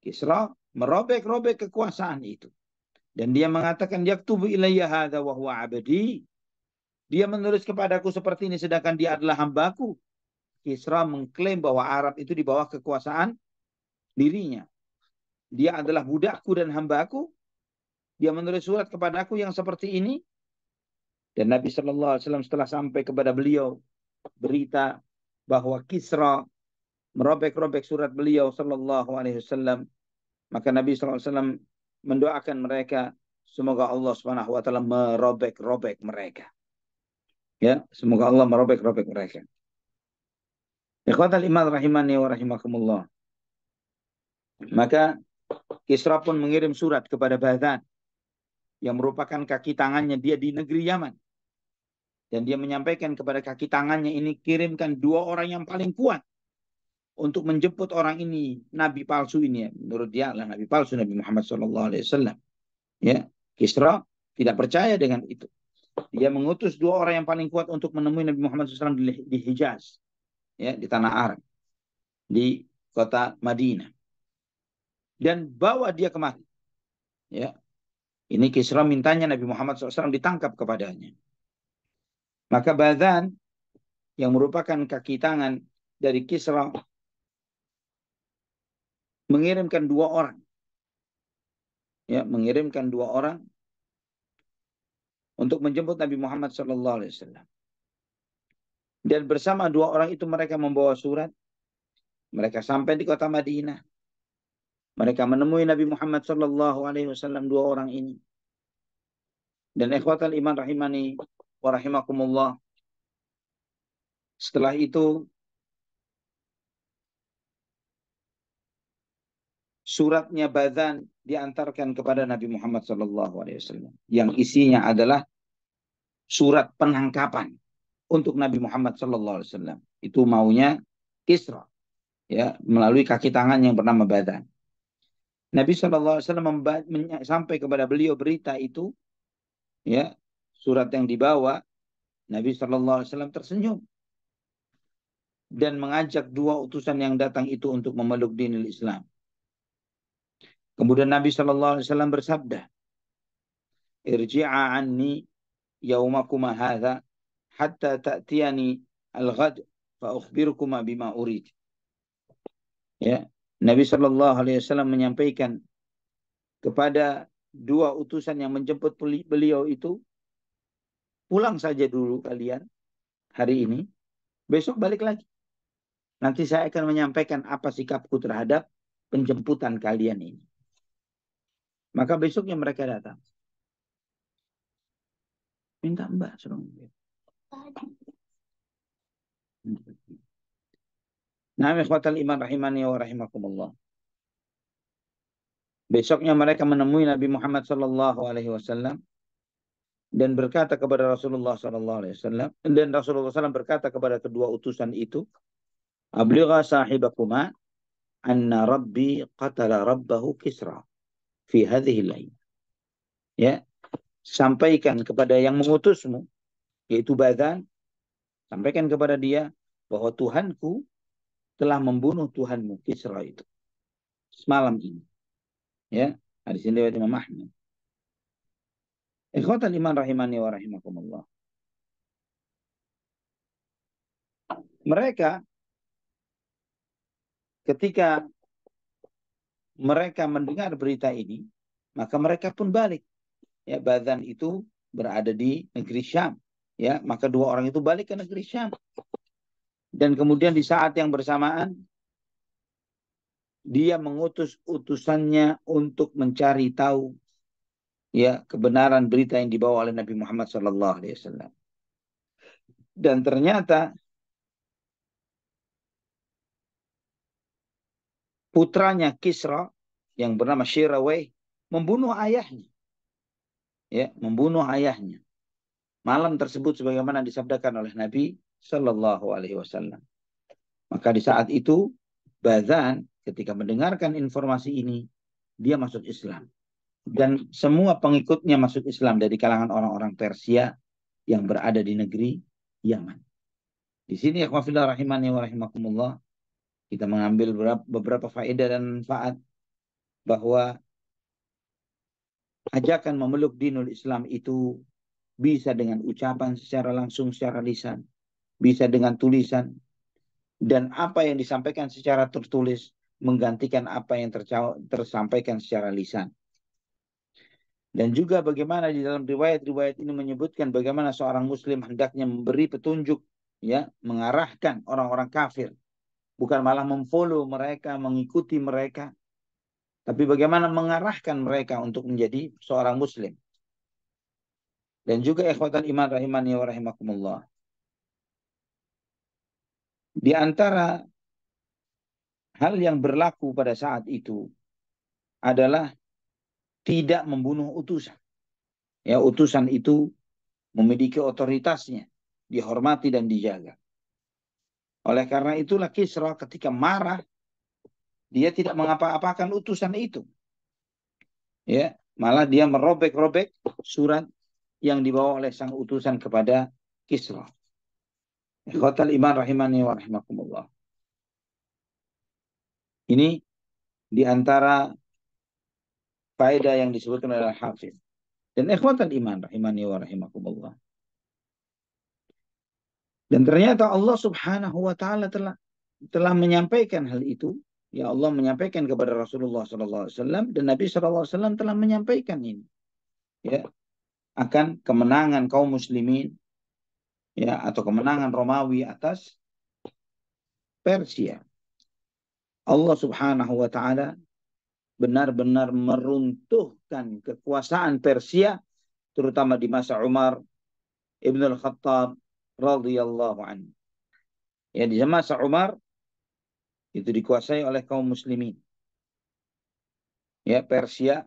Kisra merobek-robek kekuasaan itu. Dan dia mengatakan, yaktubu ilayya hadza wa huwa abdi. Dia menulis kepadaku seperti ini sedangkan dia adalah hambaku. Kisra mengklaim bahwa Arab itu di bawah kekuasaan dirinya. Dia adalah budakku dan hambaku. Dia menulis surat kepadaku yang seperti ini. Dan Nabi Shallallahu Alaihi Wasallam setelah sampai kepada beliau berita bahwa Kisra merobek-robek surat beliau Shallallahu Alaihi Wasallam, maka Nabi Shallallahu Alaihi Wasallam mendoakan mereka, semoga Allah Subhanahu Wa Taala merobek-robek mereka. Ya, semoga Allah merobek-robek mereka. Ikhwatal iman rahimani wa rahimakumullah. Maka Kisra pun mengirim surat kepada Badan yang merupakan kaki tangannya dia di negeri Yaman. Dan dia menyampaikan kepada kaki tangannya ini, kirimkan 2 orang yang paling kuat untuk menjemput orang ini, nabi palsu ini. Menurut dia adalah nabi palsu, Nabi Muhammad SAW. Ya, Kisra tidak percaya dengan itu. Dia mengutus 2 orang yang paling kuat untuk menemui Nabi Muhammad SAW di Hijaz, ya, di tanah Arab, di kota Madinah, dan bawa dia kemari. Ya, ini Kisra mintanya Nabi Muhammad SAW ditangkap kepadanya. Maka Badan yang merupakan kaki tangan dari Kisra mengirimkan 2 orang. Ya, mengirimkan 2 orang untuk menjemput Nabi Muhammad SAW. Dan bersama 2 orang itu mereka membawa surat. Mereka sampai di kota Madinah. Mereka menemui Nabi Muhammad SAW, 2 orang ini. Dan ikhwatal iman rahimani wa rahimakumullah. Setelah itu suratnya Badan diantarkan kepada Nabi Muhammad SAW, yang isinya adalah surat penangkapan untuk Nabi Muhammad SAW. Itu maunya Kisra, ya, melalui kaki tangan yang bernama Badan. Nabi SAW sampai kepada beliau berita itu, ya, surat yang dibawa. Nabi SAW tersenyum dan mengajak 2 utusan yang datang itu untuk memeluk dinul Islam. Kemudian Nabi SAW bersabda, irji'a anni yaumakuma hadha hatta ta'tiyani al-ghad fa ukhbirukuma bima urid. Ya, Nabi SAW menyampaikan kepada 2 utusan yang menjemput beliau itu, pulang saja dulu kalian hari ini, besok balik lagi. Nanti saya akan menyampaikan apa sikapku terhadap penjemputan kalian ini. Maka besoknya mereka datang. Minta Mbak suruh. Nah, ikhwatal iman rahimani wa rahimakumullah. Besoknya mereka menemui Nabi Muhammad SAW dan berkata kepada Rasulullah SAW, dan Rasulullah SAW berkata kepada kedua utusan itu, abligha sahibakuma anna rabbi qatala rabbahu Kisra fi hadhihi al-lail. Ya, sampaikan kepada yang mengutusmu, yaitu Badan, sampaikan kepada dia bahwa Tuhanku telah membunuh Tuhanmu Kisra itu semalam ini. Ya, hadis ini riwayat Imam Ahmad. Ikhwatal iman rahimani wa rahimakumullah. mereka ketika mereka mendengar berita ini, maka mereka pun balik. Ya, Badan itu berada di negeri Syam. Ya, maka dua orang itu balik ke negeri Syam. Dan kemudian di saat yang bersamaan, dia mengutus utusannya untuk mencari tahu ya kebenaran berita yang dibawa oleh Nabi Muhammad SAW. Dan ternyata putranya Kisra yang bernama Shirawayh membunuh ayahnya. Ya, membunuh ayahnya. Malam tersebut sebagaimana disabdakan oleh Nabi Shallallahu Alaihi Wasallam. Maka di saat itu Badan ketika mendengarkan informasi ini dia masuk Islam dan semua pengikutnya masuk Islam dari kalangan orang-orang Persia yang berada di negeri Yaman. Di sini akhwafillah rahimani wa rahimakumullah kita mengambil beberapa faedah dan manfaat bahwa ajakan memeluk dinul Islam itu bisa dengan ucapan secara langsung secara lisan, bisa dengan tulisan, dan apa yang disampaikan secara tertulis menggantikan apa yang tersampaikan secara lisan. Dan juga bagaimana di dalam riwayat-riwayat ini menyebutkan bagaimana seorang muslim hendaknya memberi petunjuk, ya, mengarahkan orang-orang kafir, bukan malah memfollow mereka, mengikuti mereka, tapi bagaimana mengarahkan mereka untuk menjadi seorang muslim. Dan juga ikhwatal iman rahimani wa rahimakumullah, di antara hal yang berlaku pada saat itu adalah tidak membunuh utusan. Ya, utusan itu memiliki otoritasnya, dihormati dan dijaga. Oleh karena itulah Kisra ketika marah, dia tidak mengapa-apakan utusan itu. Ya, malah dia merobek-robek surat yang dibawa oleh sang utusan kepada Kisra. Ikhwatal iman rahimani wa rahimakumullah. Ini di antara faedah yang disebutkan oleh Hafidh. Dan ikhwatal iman rahimani wa rahimakumullah. Dan ternyata Allah Subhanahu wa taala telah menyampaikan hal itu. Ya, Allah menyampaikan kepada Rasulullah SAW dan Nabi SAW telah menyampaikan ini. Ya, akan kemenangan kaum muslimin, ya, atau kemenangan Romawi atas Persia. Allah Subhanahu wa taala benar-benar meruntuhkan kekuasaan Persia terutama di masa Umar Ibn al-Khattab radhiyallahu anhu. Ya, di masa Umar itu dikuasai oleh kaum muslimin. Ya, Persia,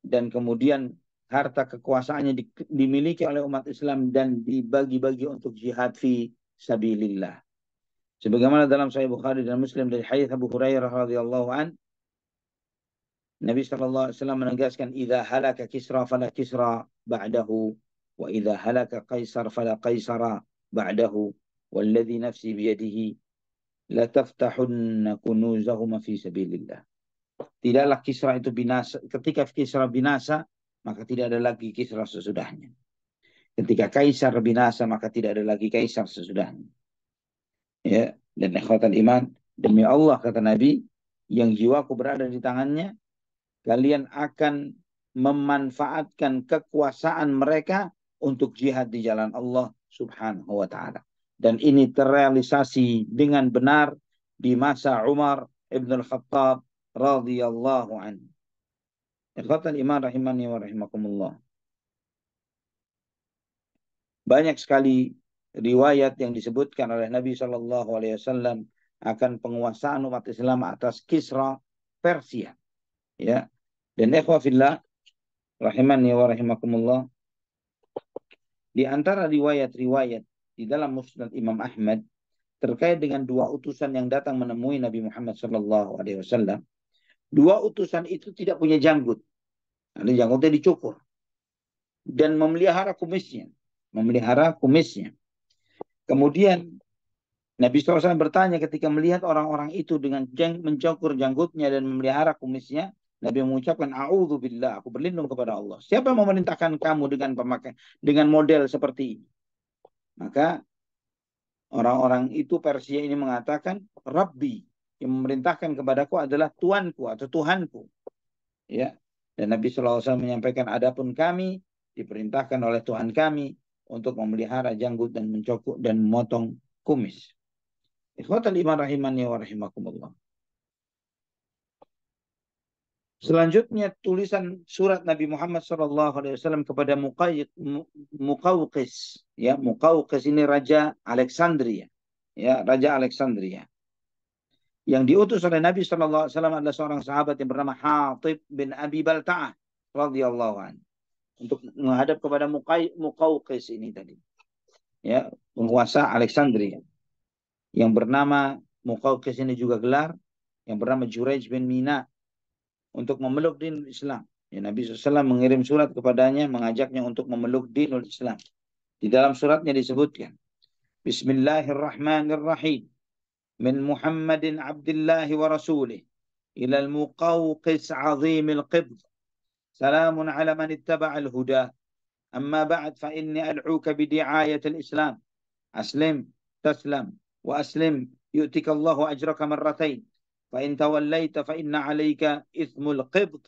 dan kemudian harta kekuasaannya dimiliki oleh umat Islam dan dibagi-bagi untuk jihad fi sabilillah. Sebagaimana dalam Sahih Bukhari dan Muslim dari hadits Abu Hurairah radhiyallahu an, Nabi sallallahu alaihi wasallam menegaskan, "Idza halaka Kisra fala Kisra ba'dahu, wa idza halaka Qaisar fala Qaisara ba'dahu, walladzi nafsi biyadihi la taftahunna kunuzahum fi sabilillah." Tidaklah Kisra itu binasa. Ketika Kisra binasa, maka tidak ada lagi Kisra sesudahnya. Ketika Kaisar binasa, maka tidak ada lagi Kaisar sesudahnya. Ya, dan ikhwatan iman, demi Allah kata Nabi, yang jiwaku berada di tangannya, kalian akan memanfaatkan kekuasaan mereka untuk jihad di jalan Allah Subhanahu wa taala. Dan ini terrealisasi dengan benar di masa Umar Ibn al-Khattab radhiyallahu anhu. Ikhwatan iman rahimani wa rahimakumullah. Banyak sekali riwayat yang disebutkan oleh Nabi Shallallahu Alaihi Wasallam akan penguasaan umat Islam atas Kisra Persia. Ya, dan ikhwafillah rahimani wa rahimakumullah, di antara riwayat-riwayat di dalam Musnad Imam Ahmad terkait dengan dua utusan yang datang menemui Nabi Muhammad Shallallahu Alaihi Wasallam. Dua utusan itu tidak punya janggut. Ada janggutnya dicukur dan memelihara kumisnya. Kemudian Nabi SAW bertanya ketika melihat orang-orang itu dengan mencukur janggutnya dan memelihara kumisnya, Nabi mengucapkan, "A'udzubillah, aku berlindung kepada Allah. Siapa yang memerintahkan kamu dengan model seperti ini?" Maka Orang-orang itu Persia ini mengatakan, Rabbi, yang memerintahkan kepadaku adalah Tuanku atau Tuhanku. Ya. Dan Nabi SAW menyampaikan, adapun kami diperintahkan oleh Tuhan kami untuk memelihara janggut dan mencokok dan memotong kumis. Ikhwatal iman rahimani wa rahimakumullah. Selanjutnya tulisan surat Nabi Muhammad SAW kepada Muqawqis. Ya, Muqawqis ini Raja Alexandria. Ya, Raja Alexandria. Yang diutus oleh Nabi SAW adalah seorang sahabat yang bernama Hatib bin Abi Balta'ah radhiyallahu anhu untuk menghadap kepada Muqawqis ini tadi. Ya, penguasa Alexandria. Yang bernama Muqawqis ini juga gelar yang bernama Juraij bin Mina untuk memeluk dinul Islam. Ya, Nabi SAW mengirim surat kepadanya mengajaknya untuk memeluk dinul Islam. Di dalam suratnya disebutkan, Bismillahirrahmanirrahim. Min Muhammadin abdillahi wa rasulih ila al-Muqawqis azimil qibd. Salamun ala man ittaba'al huda. Amma ba'd fa inni ad'uka bidi'ayatil Islam. Aslim taslam wa aslim yu'tika Allahu ajraka marratain. فإن توليت فإن عليك إثم القبط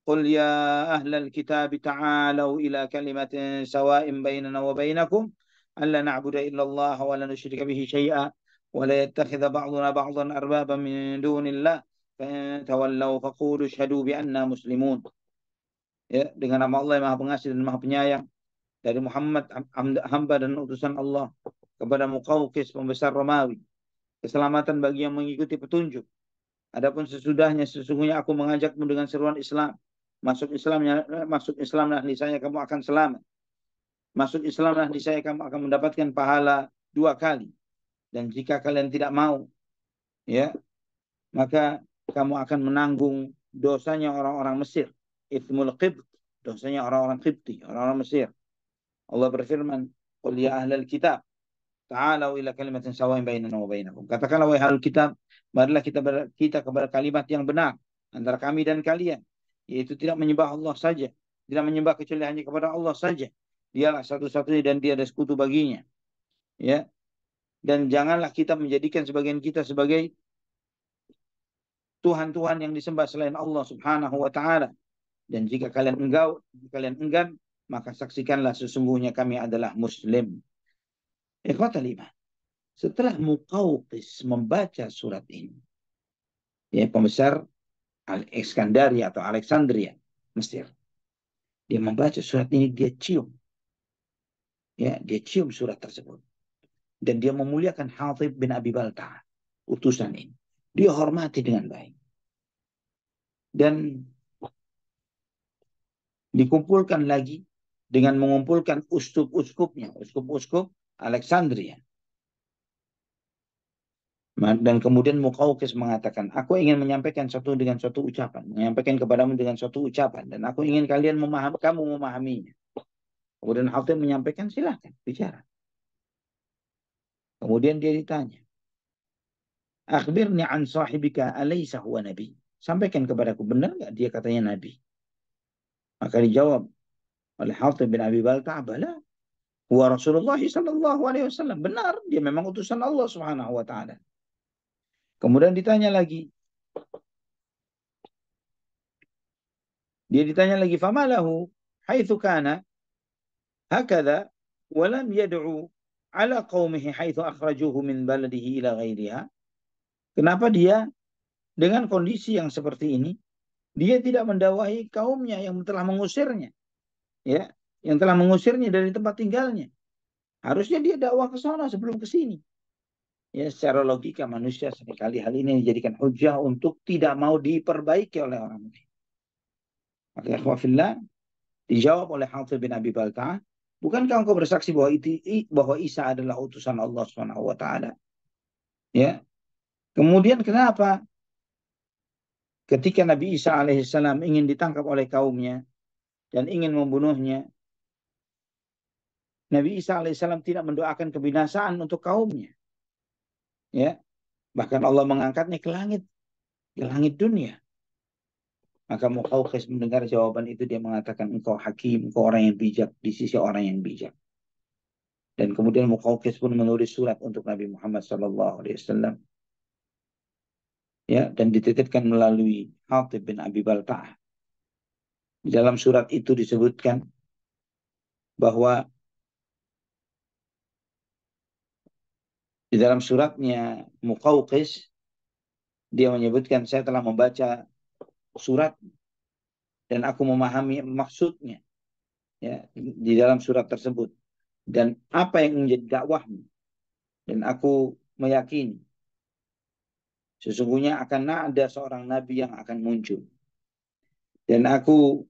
قل يا أهل الكتاب تعالوا إلى كلمة سواء بيننا وبينكم ألا نعبد إلا الله ولا نشرك به شيئا ولا يتخذ بعضنا بعضا أربابا من دون الله فإن تولوا فقولوا اشهدوا بأننا مسلمون. Ya, dengan nama Allah yang Maha Pengasih dan Maha Penyayang, dari Muhammad hamba dan utusan Allah kepada Muqawqis pembesar Romawi, keselamatan bagi yang mengikuti petunjuk. Adapun sesudahnya sesungguhnya aku mengajakmu dengan seruan Islam. Masuk Islamlah niscaya kamu akan selamat. Masuk Islamlah niscaya kamu akan mendapatkan pahala 2 kali. Dan jika kalian tidak mau, ya, maka kamu akan menanggung dosanya orang-orang Mesir. Itsmul Qibt, dosanya orang-orang Qibti, orang-orang Mesir. Allah berfirman, "Qul ya ahlal kitab, ta'alau ila kalimatin sawain bainana wa bainakum." Katakanlah wahai ahlul kitab, marilah kita kepada kalimat yang benar antara kami dan kalian, yaitu tidak menyembah Allah saja, tidak menyembah kecuali hanya kepada Allah saja. Dialah satu-satunya dan dia ada sekutu baginya. Ya. Dan janganlah kita menjadikan sebagian kita sebagai Tuhan-Tuhan yang disembah selain Allah Subhanahu wa taala. Dan jika kalian enggan, maka saksikanlah sesungguhnya kami adalah muslim. Ikhwatal iman. Setelah Muqawqis membaca surat ini, ya, pembesar Al-Iskandaria atau Alexandria, Mesir, dia membaca surat ini, dia cium surat tersebut, dan dia memuliakan Hatib bin Abi Balta'ah, utusan ini. Dia hormati dengan baik, dan dikumpulkan lagi dengan mengumpulkan uskup Alexandria. Dan kemudian Muqawqis mengatakan, aku ingin menyampaikan menyampaikan kepadamu dengan suatu ucapan, dan aku ingin kamu memahaminya. Kemudian Hatib menyampaikan, silahkan bicara. Kemudian dia ditanya, akhbirni an sahibika alaysa huwa nabi. Sampaikan kepadaku, benar nggak dia katanya nabi? Maka dijawab oleh Hatib bin Abi Balta'ah, bala huwa Rasulullah sallallahu alaihi wasallam. Benar, dia memang utusan Allah Subhanahu wa taala. Kemudian ditanya lagi, famalahu haitsu kana hakadha wa lam yad'u ala qaumihi haitsu akhrajuhu min baladihi ila ghairiha. Kenapa dia dengan kondisi yang seperti ini, dia tidak mendakwahi kaumnya yang telah mengusirnya, ya, yang telah mengusirnya dari tempat tinggalnya. Harusnya dia dakwah ke sana sebelum ke sini. Ya, secara logika manusia seringkali hal ini dijadikan hujah untuk tidak mau diperbaiki oleh orang lain. Maka ikhwafillah, dijawab oleh Hatib bin Abi Balta'ah, bukankah engkau bersaksi bahwa Isa adalah utusan Allah Subhanahu wa taala? Ya. Kemudian kenapa ketika Nabi Isa alaihissalam ingin ditangkap oleh kaumnya dan ingin membunuhnya, Nabi Isa alaihissalam tidak mendoakan kebinasaan untuk kaumnya? Ya. Bahkan Allah mengangkatnya ke langit dunia. Maka Muqawqis mendengar jawaban itu, dia mengatakan, engkau hakim, engkau orang yang bijak di sisi orang yang bijak. Dan kemudian Muqawqis pun menulis surat untuk Nabi Muhammad SAW. Ya, dan dititipkan melalui Hatib bin Abi Balta'ah. Di dalam surat itu disebutkan bahwa di dalam suratnya Muqawqis, dia menyebutkan, saya telah membaca surat dan aku memahami maksudnya, ya, di dalam surat tersebut. Dan apa yang menjadi dakwahmu. Dan aku meyakini sesungguhnya akan ada seorang nabi yang akan muncul. Dan aku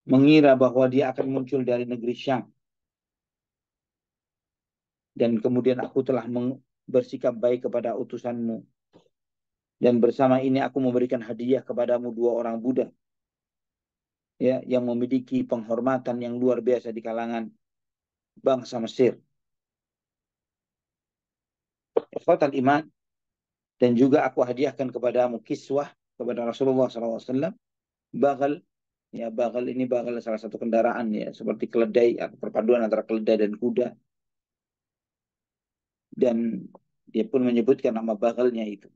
mengira bahwa dia akan muncul dari negeri Syam. Dan kemudian aku telah bersikap baik kepada utusanmu. Dan bersama ini aku memberikan hadiah kepadamu 2 orang budak, ya, yang memiliki penghormatan yang luar biasa di kalangan bangsa Mesir. Ikhwatal iman, dan juga aku hadiahkan kepadamu kiswah kepada Rasulullah SAW, bagal. Ya, bagal ini bagal salah satu kendaraan, ya, seperti keledai atau perpaduan antara keledai dan kuda. Dan dia pun menyebutkan nama bagalnya itu.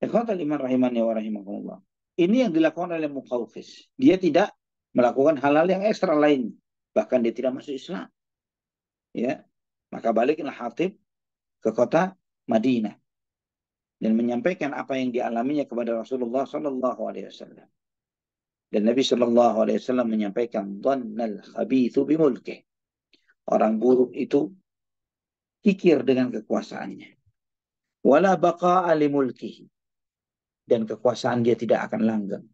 Ikhwatal iman rahimani wa rahimakumullah. Ini yang dilakukan oleh Muqawqis. Dia tidak melakukan hal-hal yang ekstra lain. Bahkan dia tidak masuk Islam. Ya, maka baliklah Hatib ke kota Madinah dan menyampaikan apa yang dialaminya kepada Rasulullah Sallallahu Alaihi Wasallam. Dan Nabi Sallallahu Alaihi Wasallam menyampaikan, "Dhannal khabithu bimulkih." Orang buruk itu kikir dengan kekuasaannya. Wala baqa'a limulkihi. Dan kekuasaan dia tidak akan langgeng.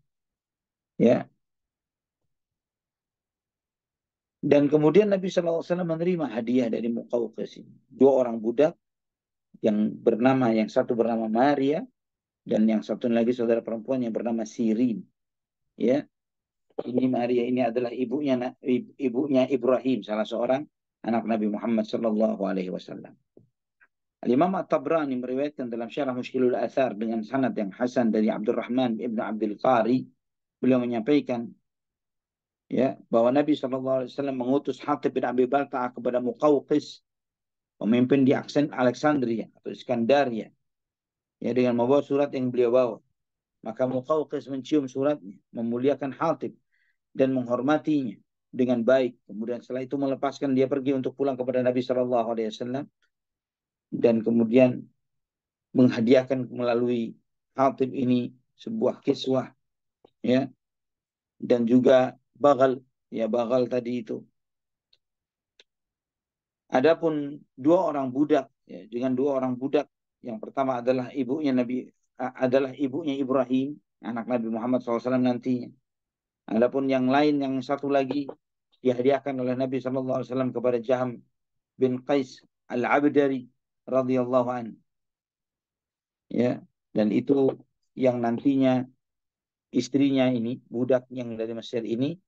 Ya. Dan kemudian Nabi Sallallahu Alaihi Wasallam menerima hadiah dari Muqawqis ini. 2 orang budak yang satu bernama Maria dan yang satu lagi saudara perempuan yang bernama Sirin. Ya, ini Maria ini adalah ibunya Ibrahim, salah seorang anak Nabi Muhammad sallallahu alaihi wasallam. Al-Imam At-Tabrani meriwayatkan dalam Syarah Mushkilul Athar dengan sanad yang hasan dari Abdurrahman ibn Abdul Qari, beliau menyampaikan, ya, bahwa Nabi sallallahu alaihi wasallam mengutus Hatib bin Abi Balta'ah kepada Muqawqis, pemimpin di Alexandria atau Iskandaria, ya, dengan membawa surat yang beliau bawa. Maka Muqawqis mencium suratnya, memuliakan Hatib dan menghormatinya dengan baik. Kemudian setelah itu melepaskan dia pergi untuk pulang kepada Nabi Shallallahu Alaihi Wasallam dan kemudian menghadiahkan melalui Hatib ini sebuah kiswah, ya, dan juga bagal, ya, bagal tadi itu. Adapun 2 orang budak, ya, dengan 2 orang budak, yang pertama adalah ibunya Ibrahim, anak Nabi Muhammad SAW nantinya. Adapun yang lain, yang satu lagi dihadiahkan oleh Nabi SAW kepada Jaham bin Qais al-Abdari radhiyallahu an. Ya, dan itu yang nantinya istrinya ini, budak yang dari Mesir ini,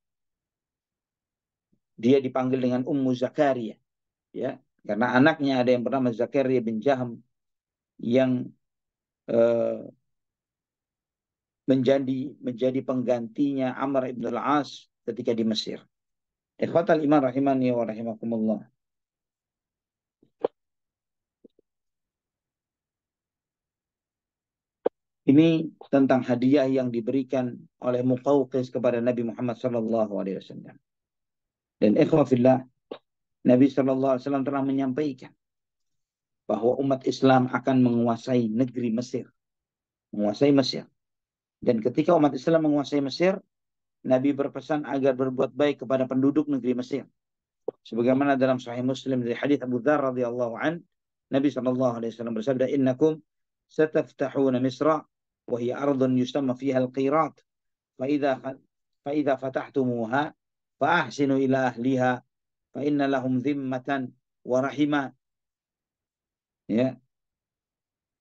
dia dipanggil dengan Ummu Zakaria, ya, karena anaknya ada yang bernama Zakaria bin Jaham yang menjadi penggantinya Amr ibn al-As ketika di Mesir. Ikhwatal iman rahimani wa rahimakumullah. Ini tentang hadiah yang diberikan oleh Muqawqis kepada Nabi Muhammad SAW. Dan ikhwafillah, Nabi SAW telah menyampaikan bahwa umat Islam akan menguasai negeri Mesir. Menguasai Mesir. Dan ketika umat Islam menguasai Mesir, Nabi berpesan agar berbuat baik kepada penduduk negeri Mesir. Sebagaimana dalam Sahih Muslim dari hadits Abu Dzar radhiyallahu an, Nabi SAW bersabda, "Innakum sataftahuna Misra wa hiya ardun yusamma fiha al-qirat. فإذا فتحتموها فأحسنوا إلى أهلها فإن لهم ذمة ورحمة." Ya,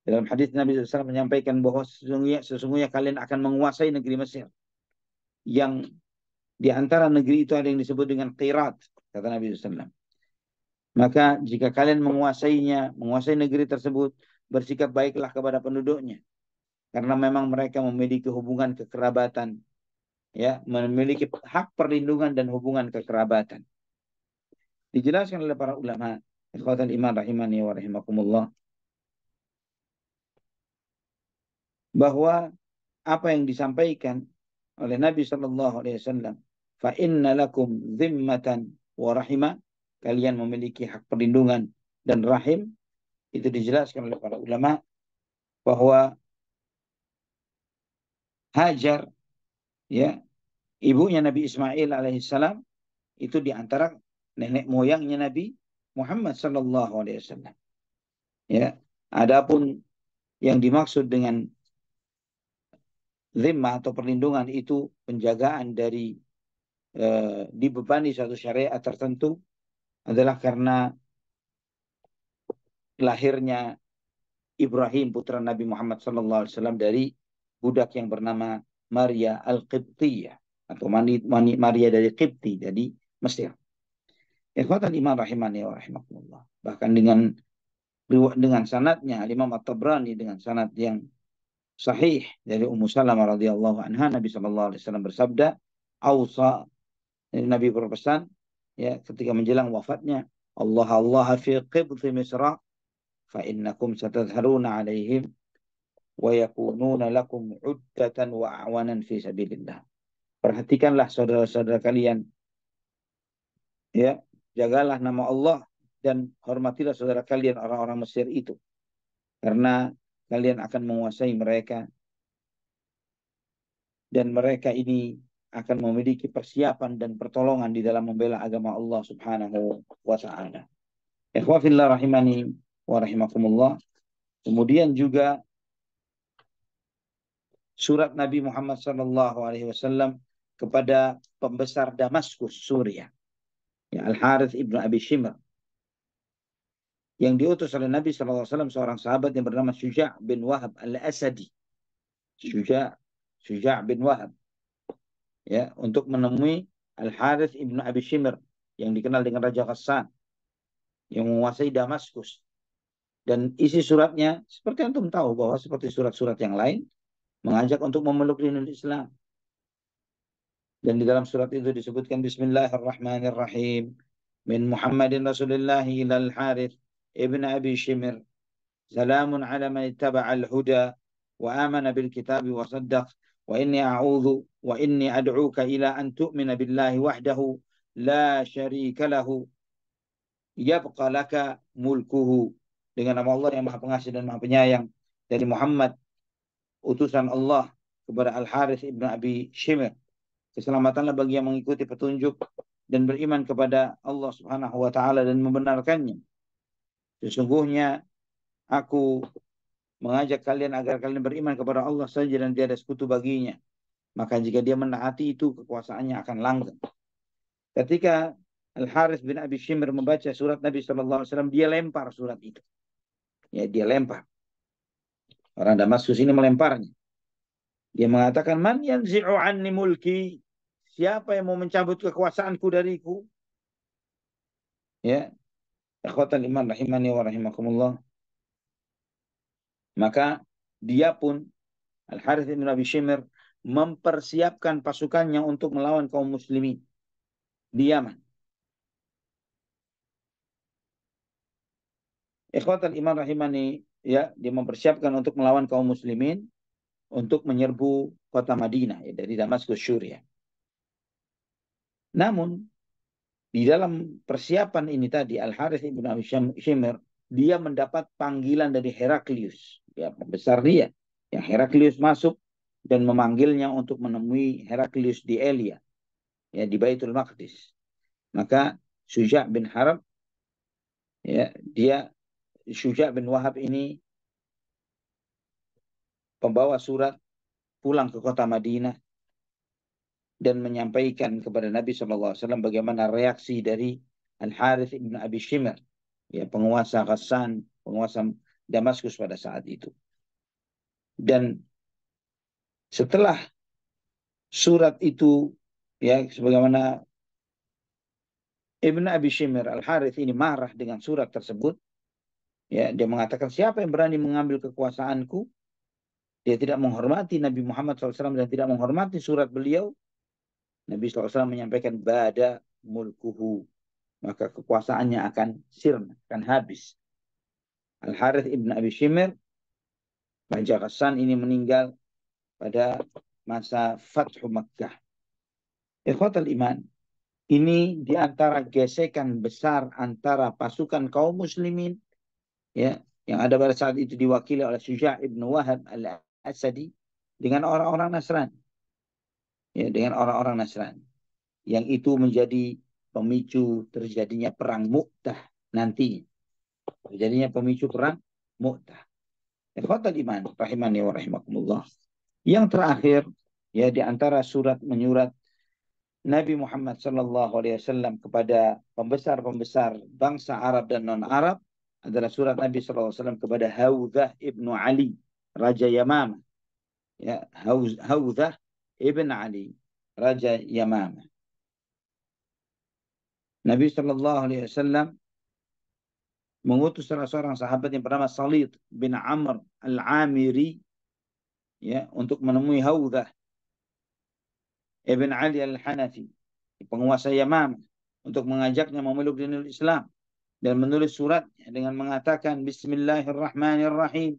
dalam hadis Nabi SAW menyampaikan bahwa sesungguhnya kalian akan menguasai negeri Mesir, yang di antara negeri itu ada yang disebut dengan qirat, kata Nabi SAW. Maka jika kalian menguasai negeri tersebut, bersikap baiklah kepada penduduknya, karena memang mereka memiliki hubungan kekerabatan, ya, memiliki hak perlindungan dan hubungan kekerabatan. Dijelaskan oleh para ulama, ikhwatal iman rahimani wa rahimakumullah, bahwa apa yang disampaikan oleh Nabi Shallallahu Alaihi Wasallam, fa inna lakum zimmatan wa rahimah, kalian memiliki hak perlindungan dan rahim, itu dijelaskan oleh para ulama bahwa Hajar, ya, ibunya Nabi Ismail alaihissalam, itu diantara nenek moyangnya Nabi Muhammad Sallallahu Alaihi Wasallam. Ya, adapun yang dimaksud dengan zimmah atau perlindungan itu penjagaan dari dibebani suatu syariat tertentu adalah karena lahirnya Ibrahim putra Nabi Muhammad SAW dari budak yang bernama Maria Al-Qibtiyah atau Maria dari Qibti, jadi Mesir. Ikhwatan iman rahimani wa rahimakumullah. Bahkan dengan sanadnya Imam At-Tabrani dengan sanad yang sahih dari Ummu Salamah radhiyallahu anha, Nabi sallallahu alaihi wasallam bersabda, "Ausa," Nabi berpesan, ya, ketika menjelang wafatnya, Allah Allah fi qibti Misra fa innakum satadharuna alaihim wa yakununa lakum uddatan wa awanan fi sabilillah. Perhatikanlah saudara-saudara kalian, ya, jagalah nama Allah dan hormatilah saudara kalian orang-orang Mesir itu, karena kalian akan menguasai mereka dan mereka ini akan memiliki persiapan dan pertolongan di dalam membela agama Allah Subhanahu wa taala. Ikhwafillah rahimani wa rahimakumullah. Kemudian juga surat Nabi Muhammad sallallahu alaihi wasallam kepada pembesar Damaskus, Suriah, ya, Al-Harith ibnu Abi Shimr, yang diutus oleh Nabi sallallahu alaihi wasallam seorang sahabat yang bernama Syuja' bin Wahab Al-Asadi. Syuja' bin Wahab, ya, untuk menemui Al-Harith ibnu Abi Shimr yang dikenal dengan Raja Ghassan yang menguasai Damaskus. Dan isi suratnya seperti antum tahu bahwa seperti surat-surat yang lain mengajak untuk memeluk dinul Islam. Dan di dalam surat itu disebutkan Bismillahirrahmanirrahim. Min Muhammadin Rasulullah ilal Harith ibn Abi Shimr. Salamun ala man ittaba'al huda wa amana bil kitabi wa saddaq. Wa inni a'udhu wa inni ad'uka ila an tu'mina billahi wahdahu la syarika lahu yabqa laka mulkuhu. Dengan nama Allah yang Maha Pengasih dan Maha Penyayang, dari Muhammad utusan Allah kepada Al-Harith ibn Abi Shimr, keselamatanlah bagi yang mengikuti petunjuk dan beriman kepada Allah Subhanahu wa taala dan membenarkannya. Sesungguhnya aku mengajak kalian agar kalian beriman kepada Allah saja dan tiada sekutu baginya. Maka jika dia menaati itu, kekuasaannya akan langgeng. Ketika Al-Harith bin Abi Shimr membaca surat Nabi sallallahu alaihi wasallam, dia lempar surat itu. Ya, dia lempar. Orang Damaskus ini melemparnya. Dia mengatakan, "Man yanzi'u anni mulki?" Siapa yang mau mencabut kekuasaanku dariku? Ya, ikhwatal iman rahimani wa rahimakumullah. Maka dia pun, Al-Harith bin Abi Shimr, mempersiapkan pasukannya untuk melawan kaum muslimin di Yaman. Ikhwatal iman rahimani, ya, dia mempersiapkan untuk melawan kaum muslimin untuk menyerbu kota Madinah, ya, dari Damaskus, Syria. Namun di dalam persiapan ini tadi, Al-Harith ibn Abi Shimr, dia mendapat panggilan dari Heraklius, ya, pembesar dia. Yang Heraklius masuk dan memanggilnya untuk menemui Heraklius di Elia, ya, di Baitul Maqdis. Maka Syuja' bin Harb, ya, Syuja' bin Wahab ini pembawa surat pulang ke kota Madinah dan menyampaikan kepada Nabi SAW bagaimana reaksi dari Al-Harith ibn Abi Shimr, ya, penguasa Ghassan, penguasa Damaskus pada saat itu. Dan setelah surat itu, ya, sebagaimana Ibn Abi Shimr, Al-Harith ini marah dengan surat tersebut, ya, dia mengatakan, siapa yang berani mengambil kekuasaanku? Dia tidak menghormati Nabi Muhammad SAW dan tidak menghormati surat beliau. Nabi SAW menyampaikan, bada mulkuhu, maka kekuasaannya akan sirna, akan habis. Al-Harith ibn Abi Shimr, Raja Ghassan ini meninggal pada masa Fathu Makkah. Ikhwatal iman, ini di antara gesekan besar antara pasukan kaum muslimin, ya, yang ada pada saat itu diwakili oleh Syuja' ibn Wahab al-Asadi dengan orang-orang Nasrani. Ya, dengan orang-orang Nasrani. Yang itu menjadi pemicu terjadinya perang Mu'tah nantinya. Terjadinya pemicu perang Mu'tah. Ikhwatal iman, rahimani wa rahimakumullah. Yang terakhir, ya, di antara surat menyurat Nabi Muhammad SAW kepada pembesar-pembesar bangsa Arab dan non-Arab adalah surat Nabi SAW kepada Hawzah ibnu Ali, Raja Yamamah. Ya, Hawzah ibn Ali, Raja Yamamah. Nabi SAW mengutus salah seorang sahabat yang bernama Salid bin Amr al-Amiri, ya, untuk menemui Hawzah ibn Ali al-Hanafi, penguasa Yamamah, untuk mengajaknya memeluk dinul Islam dan menulis surat dengan mengatakan Bismillahirrahmanirrahim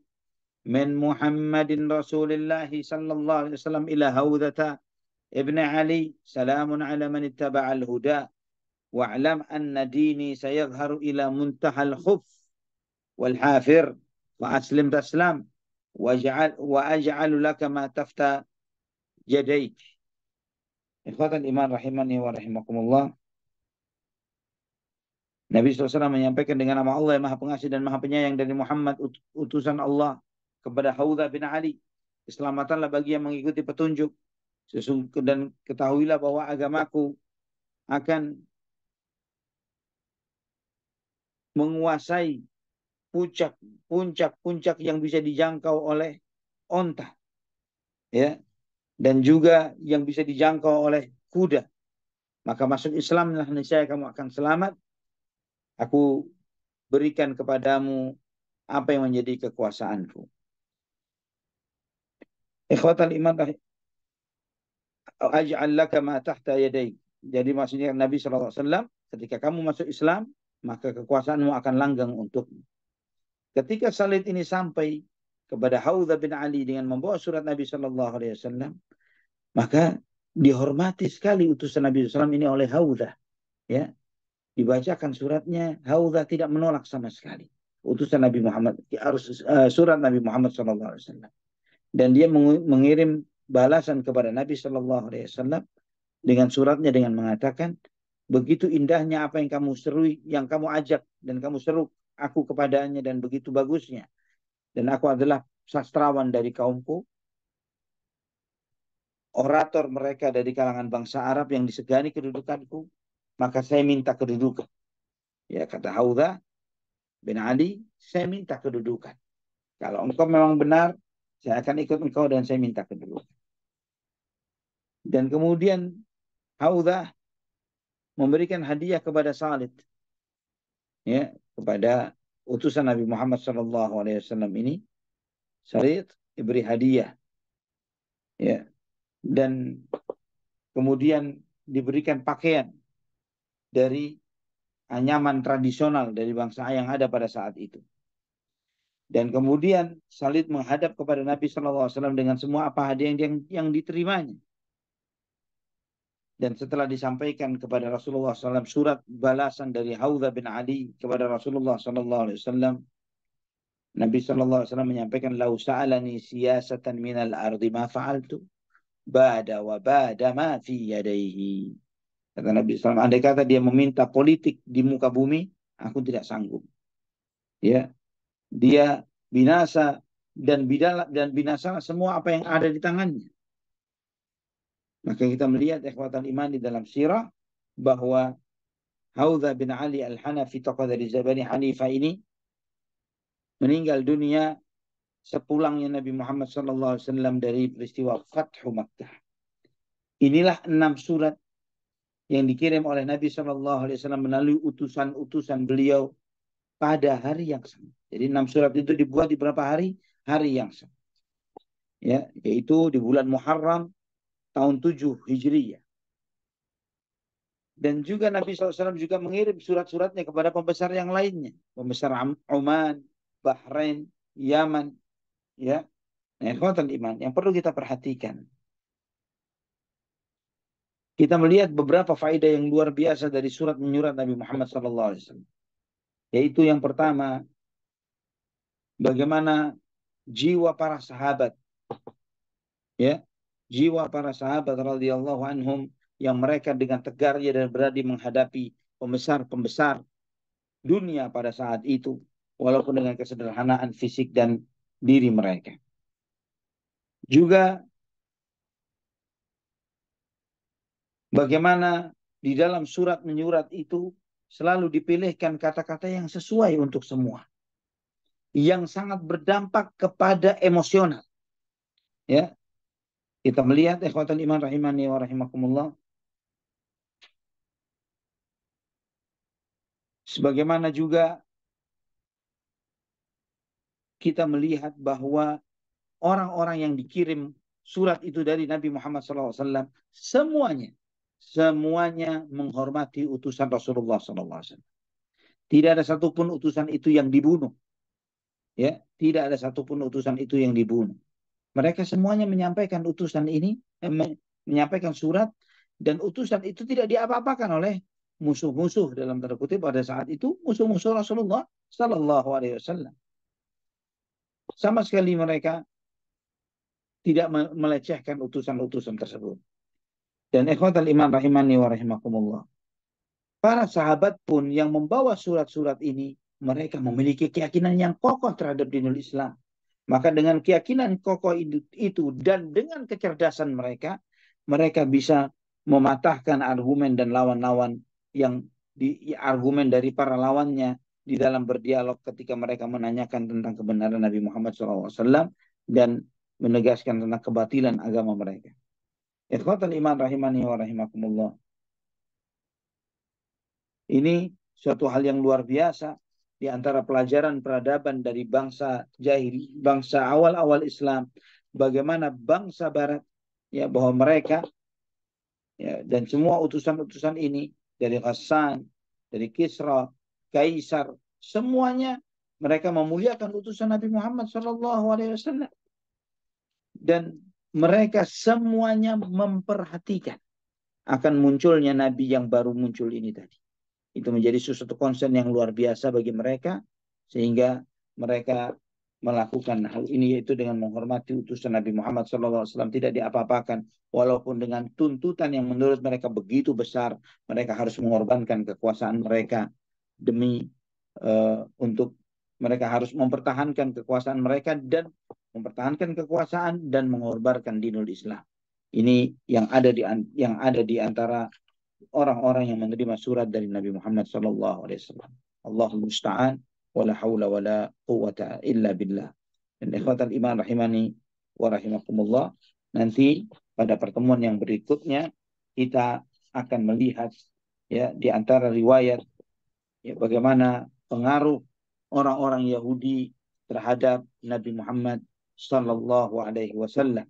min Muhammadin Rasulillahi sallallahu alaihi wasallam ila Hawzata ibn Ali salamun ala man ittaba'al huda wa'lam anna dini sayadhharu ila muntahal khuf wal hafir wa aslim taslam wa aj'alu laka ma tafta jadaik. Ikhwatan iman rahimani wa rahimakumullah. Nabi SAW menyampaikan dengan nama Allah yang Maha Pengasih dan Maha Penyayang dari Muhammad utusan Allah kepada Hawzah bin Ali. Keselamatanlah bagi yang mengikuti petunjuk. Dan ketahuilah bahwa agamaku akan menguasai puncak-puncak yang bisa dijangkau oleh onta. Ya. Dan juga yang bisa dijangkau oleh kuda. Maka masuk Islamlah, niscaya kamu akan selamat. Aku berikan kepadamu apa yang menjadi kekuasaanku. Ikhwatal iman, aj'al laka ma tahta yadaik. Jadi maksudnya Nabi SAW, ketika kamu masuk Islam, maka kekuasaanmu akan langgang untukmu. Ketika Salid ini sampai kepada Hawzah bin Ali dengan membawa surat Nabi SAW, maka dihormati sekali utusan Nabi SAW ini oleh Hawzah. Ya, dibacakan suratnya, Hawzah tidak menolak sama sekali utusan Nabi Muhammad, surat Nabi Muhammad SAW. Dan dia mengirim balasan kepada Nabi SAW dengan suratnya dengan mengatakan, begitu indahnya apa yang kamu seru, yang kamu ajak dan kamu seru aku kepadanya, dan begitu bagusnya. Dan aku adalah sastrawan dari kaumku, orator mereka dari kalangan bangsa Arab yang disegani kedudukanku, maka saya minta kedudukan. Ya, kata Hawzah bin Ali, saya minta kedudukan. Kalau engkau memang benar, saya akan ikut engkau dan saya minta kedudukan. Dan kemudian Hawzah memberikan hadiah kepada Salid, ya, kepada utusan Nabi Muhammad SAW ini. Salid diberi hadiah, ya, dan kemudian diberikan pakaian dari anyaman tradisional dari bangsa yang ada pada saat itu. Dan kemudian Salid menghadap kepada Nabi SAW dengan semua apa hadiah yang diterimanya. Dan setelah disampaikan kepada Rasulullah SAW surat balasan dari Hawzah bin Ali kepada Rasulullah SAW, Nabi SAW menyampaikan, "Lau sa'alani siyasatan minal ardi ma fa'altu, bada wa bada ma fi yadaihi." Kata Nabi SAW, andai kata dia meminta politik di muka bumi, aku tidak sanggup. Ya, dia binasa dan binasa semua apa yang ada di tangannya. Maka kita melihat ikhwatal iman di dalam sirah bahwa Hawzah bin Ali al-Hanafi, tokoh dari Bani Hanifah ini, meninggal dunia sepulangnya Nabi Muhammad SAW dari peristiwa Fathu Makkah. Inilah 6 surat yang dikirim oleh Nabi SAW melalui utusan-utusan beliau pada hari yang sama. Jadi 6 surat itu dibuat di berapa hari? Hari yang sama. Ya, yaitu di bulan Muharram tahun 7 Hijriyah. Dan juga Nabi SAW juga mengirim surat-suratnya kepada pembesar yang lainnya. Pembesar Oman, Bahrain, Yaman. Ya, nah, ikhwatal iman yang perlu kita perhatikan. Kita melihat beberapa faedah yang luar biasa dari surat menyurat Nabi Muhammad SAW. Yaitu yang pertama, bagaimana jiwa para sahabat, ya, jiwa para sahabat radhiyallahu anhum yang mereka dengan tegarnya dan berani menghadapi pembesar-pembesar dunia pada saat itu, walaupun dengan kesederhanaan fisik dan diri mereka. Juga bagaimana di dalam surat menyurat itu selalu dipilihkan kata-kata yang sesuai untuk semua, yang sangat berdampak kepada emosional. Ya, kita melihat ikhwatal iman rahimani wa rahimakumullah, sebagaimana juga kita melihat bahwa orang-orang yang dikirim surat itu dari Nabi Muhammad SAW, semuanya menghormati utusan Rasulullah SAW. Tidak ada satupun utusan itu yang dibunuh. Ya, tidak ada satupun utusan itu yang dibunuh. Mereka semuanya menyampaikan utusan ini, menyampaikan surat, dan utusan itu tidak diapa-apakan oleh musuh-musuh dalam tanda kutip pada saat itu, musuh-musuh Rasulullah Sallallahu Alaihi Wasallam. Sama sekali mereka tidak melecehkan utusan-utusan tersebut. Dan ikhwatal iman rahimani wa rahimakumullah, para sahabat pun yang membawa surat-surat ini, mereka memiliki keyakinan yang kokoh terhadap dinul Islam. Maka dengan keyakinan kokoh itu dan dengan kecerdasan mereka, mereka bisa mematahkan argumen dan lawan-lawan yang argumen dari para lawannya di dalam berdialog ketika mereka menanyakan tentang kebenaran Nabi Muhammad SAW dan menegaskan tentang kebatilan agama mereka. Ikhwatal iman rahimani wa rahimakumullah. Ini suatu hal yang luar biasa di antara pelajaran peradaban dari bangsa jahili, bangsa awal-awal Islam, bagaimana bangsa Barat, ya, bahwa mereka, ya, dan semua utusan-utusan ini dari Ghassan, dari Kisra, Kaisar, semuanya mereka memuliakan utusan Nabi Muhammad SAW, dan mereka semuanya memperhatikan akan munculnya Nabi yang baru muncul ini tadi. Itu menjadi suatu concern yang luar biasa bagi mereka, sehingga mereka melakukan hal ini, yaitu dengan menghormati utusan Nabi Muhammad SAW, tidak diapa-apakan, walaupun dengan tuntutan yang menurut mereka begitu besar. Mereka harus mengorbankan kekuasaan mereka demi untuk mereka harus mempertahankan kekuasaan mereka dan mempertahankan kekuasaan dan mengorbankan dinul Islam. Ini yang ada di antara orang-orang yang menerima surat dari Nabi Muhammad SAW. Allahul musta'an, wala haula wala quwwata illa billah. Dan ikhwatal iman rahimani wa rahimakumullah, nanti pada pertemuan yang berikutnya kita akan melihat, ya, di antara riwayat, ya, bagaimana pengaruh orang-orang Yahudi terhadap Nabi Muhammad sallallahu alaihi wasallam.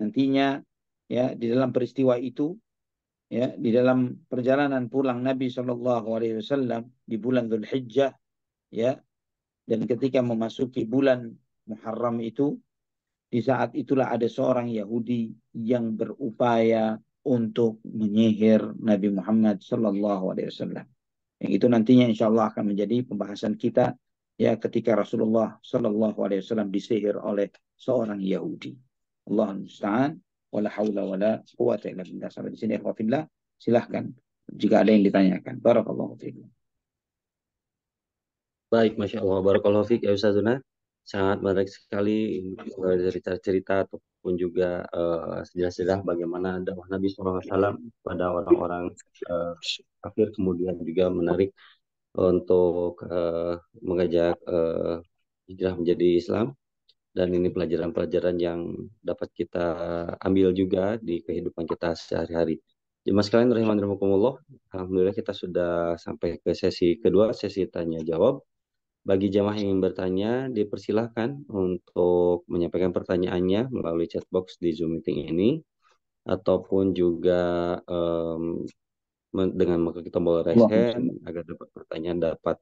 Nantinya, ya, di dalam peristiwa itu, ya, di dalam perjalanan pulang Nabi Shallallahu Alaihi Wasallam di bulan Dzulhijjah, ya, dan ketika memasuki bulan Muharram itu, di saat itulah ada seorang Yahudi yang berupaya untuk menyihir Nabi Muhammad Shallallahu Alaihi Wasallam. Yang itu nantinya insya Allah akan menjadi pembahasan kita, ya, ketika Rasulullah Shallallahu Alaihi Wasallam disihir oleh seorang Yahudi. Allah musta'an, wala haula wala quwwata illa billah. Sampai di sini ikhwafillah. Silahkan jika ada yang ditanyakan. Barakallahu fiikum. Baik, Masya Allah. Barakallahu fiik ya Ustazuna. Sangat menarik sekali cerita-cerita ataupun juga sejarah-sejarah bagaimana dakwah Nabi SAW pada orang-orang kafir, kemudian juga menarik untuk mengajak hijrah menjadi Islam. Dan ini pelajaran-pelajaran yang dapat kita ambil juga di kehidupan kita sehari-hari. Jemaah sekalian rahimakumullah, alhamdulillah kita sudah sampai ke sesi kedua, sesi tanya jawab. Bagi jemaah yang ingin bertanya, dipersilahkan untuk menyampaikan pertanyaannya melalui chat box di Zoom meeting ini, ataupun juga dengan mengklik tombol raise hand agar dapat pertanyaan dapat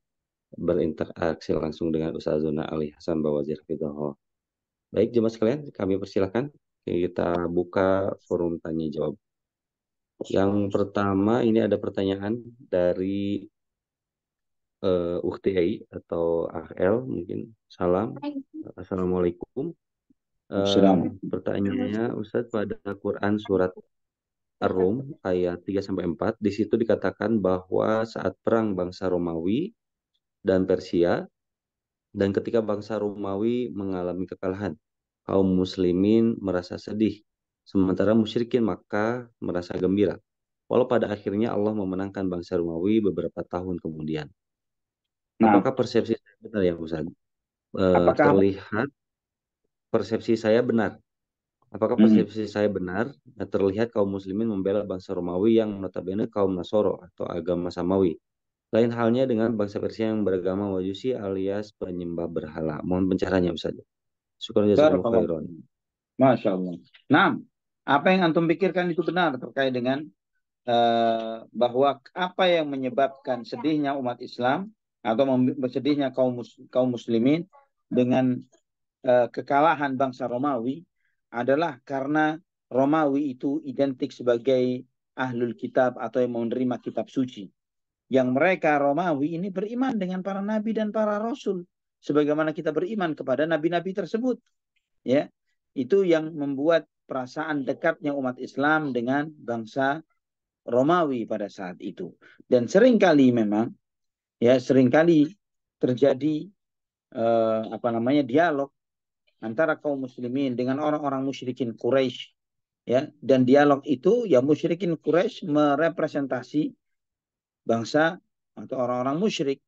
berinteraksi langsung dengan Ustazuna Ali Hasan Bawazir Hafizahullah. Baik, jemaah sekalian, kami persilahkan kita buka forum tanya jawab. Yang pertama ini ada pertanyaan dari Ukti Ei atau AL mungkin. Salam. Assalamualaikum. Pertanyaannya, Ustadz, pada Quran surat Ar-Rum ayat 3-4 di situ dikatakan bahwa saat perang bangsa Romawi dan Persia, dan ketika bangsa Romawi mengalami kekalahan, kaum muslimin merasa sedih, sementara musyrikin Makkah merasa gembira. Walau pada akhirnya Allah memenangkan bangsa Romawi beberapa tahun kemudian. Apakah persepsi saya benar ya Ustaz? Terlihat persepsi saya benar. Apakah persepsi saya benar? Terlihat kaum muslimin membela bangsa Romawi yang notabene kaum Nasoro atau agama Samawi. Lain halnya dengan bangsa Persia yang beragama Majusi alias penyembah berhala. Mohon pencerahannya Ustaz. Syukur jazakumullah khairan. Masya Allah. Nah, apa yang antum pikirkan itu benar terkait dengan bahwa apa yang menyebabkan sedihnya umat Islam atau sedihnya kaum muslimin dengan kekalahan bangsa Romawi adalah karena Romawi itu identik sebagai ahlul kitab atau yang menerima kitab suci. Yang mereka Romawi ini beriman dengan para nabi dan para rasul, sebagaimana kita beriman kepada nabi-nabi tersebut. Ya, itu yang membuat perasaan dekatnya umat Islam dengan bangsa Romawi pada saat itu. Dan seringkali memang, ya seringkali terjadi dialog antara kaum muslimin dengan orang-orang musyrikin Quraisy, ya, dan dialog itu ya musyrikin Quraisy merepresentasi bangsa atau orang-orang musyrik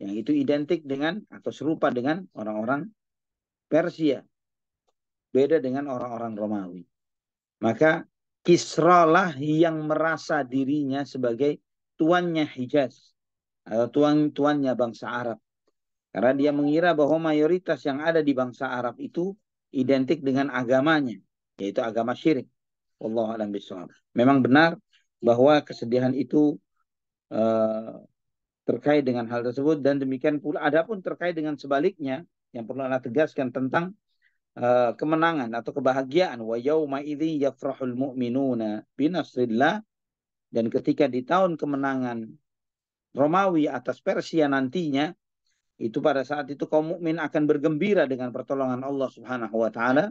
yang itu identik dengan atau serupa dengan orang-orang Persia, beda dengan orang-orang Romawi. Maka Kisra lah yang merasa dirinya sebagai tuannya Hijaz atau tuannya bangsa Arab. Karena dia mengira bahwa mayoritas yang ada di bangsa Arab itu identik dengan agamanya, yaitu agama syirik. Wallahu a'lam bishawab. Memang benar bahwa kesedihan itu terkait dengan hal tersebut, dan demikian pula adapun terkait dengan sebaliknya yang perlu Anda tegaskan tentang kemenangan atau kebahagiaan, wa yauma idzi yafrahul mu'minuna binasrillah, dan ketika di tahun kemenangan Romawi atas Persia nantinya, itu pada saat itu kaum mukmin akan bergembira dengan pertolongan Allah Subhanahu wa taala.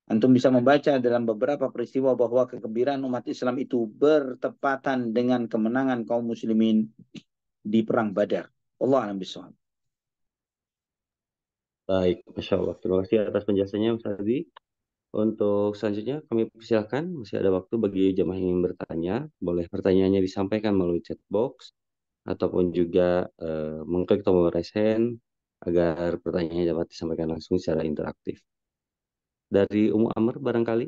Antum bisa membaca dalam beberapa peristiwa bahwa kegembiraan umat Islam itu bertepatan dengan kemenangan kaum muslimin di perang Badar. Allah a'lam bishawab. Baik, Masya Allah. Terima kasih atas penjelasannya Ustaz Adi. Untuk selanjutnya kami persilakan, masih ada waktu bagi jemaah yang ingin bertanya. Boleh pertanyaannya disampaikan melalui chat box ataupun juga mengklik tombol raise hand agar pertanyaannya dapat disampaikan langsung secara interaktif. Dari Umu Amr barangkali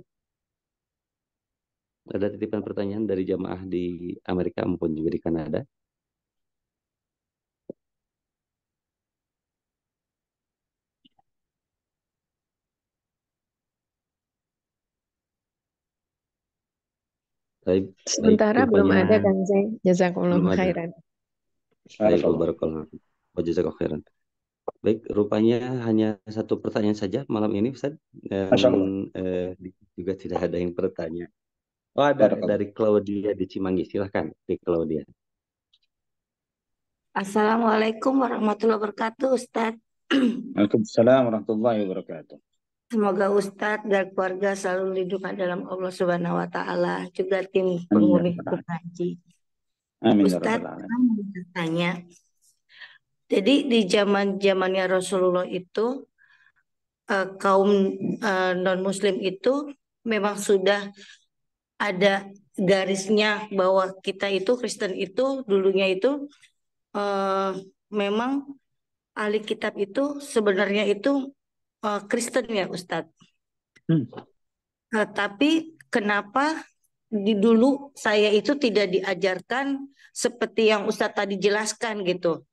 ada titipan pertanyaan dari jemaah di Amerika maupun juga di Kanada. Sementara belum ada Kang Zai. Jazakumullah khairan. Baik, barakallahu jazakallahu khairan. Baik, rupanya hanya satu pertanyaan saja malam ini Ustaz. Juga tidak ada yang bertanya. Oh, ada dari Claudia di Cimanggi. Silahkan, di Claudia. Assalamualaikum warahmatullahi wabarakatuh, Ustaz. Waalaikumsalam warahmatullahi wabarakatuh. Semoga Ustadz dan keluarga selalu lindungan dalam Allah Subhanahu wa taala, juga tim penghuni kaji. Amin. Ustadz, saya mau bertanya. Jadi di zamannya Rasulullah itu kaum non muslim itu memang sudah ada garisnya bahwa kita itu Kristen itu dulunya itu memang ahli kitab itu sebenarnya itu Kristen ya Ustadz. Tapi kenapa dulu saya itu tidak diajarkan seperti yang Ustadz tadi jelaskan gitu,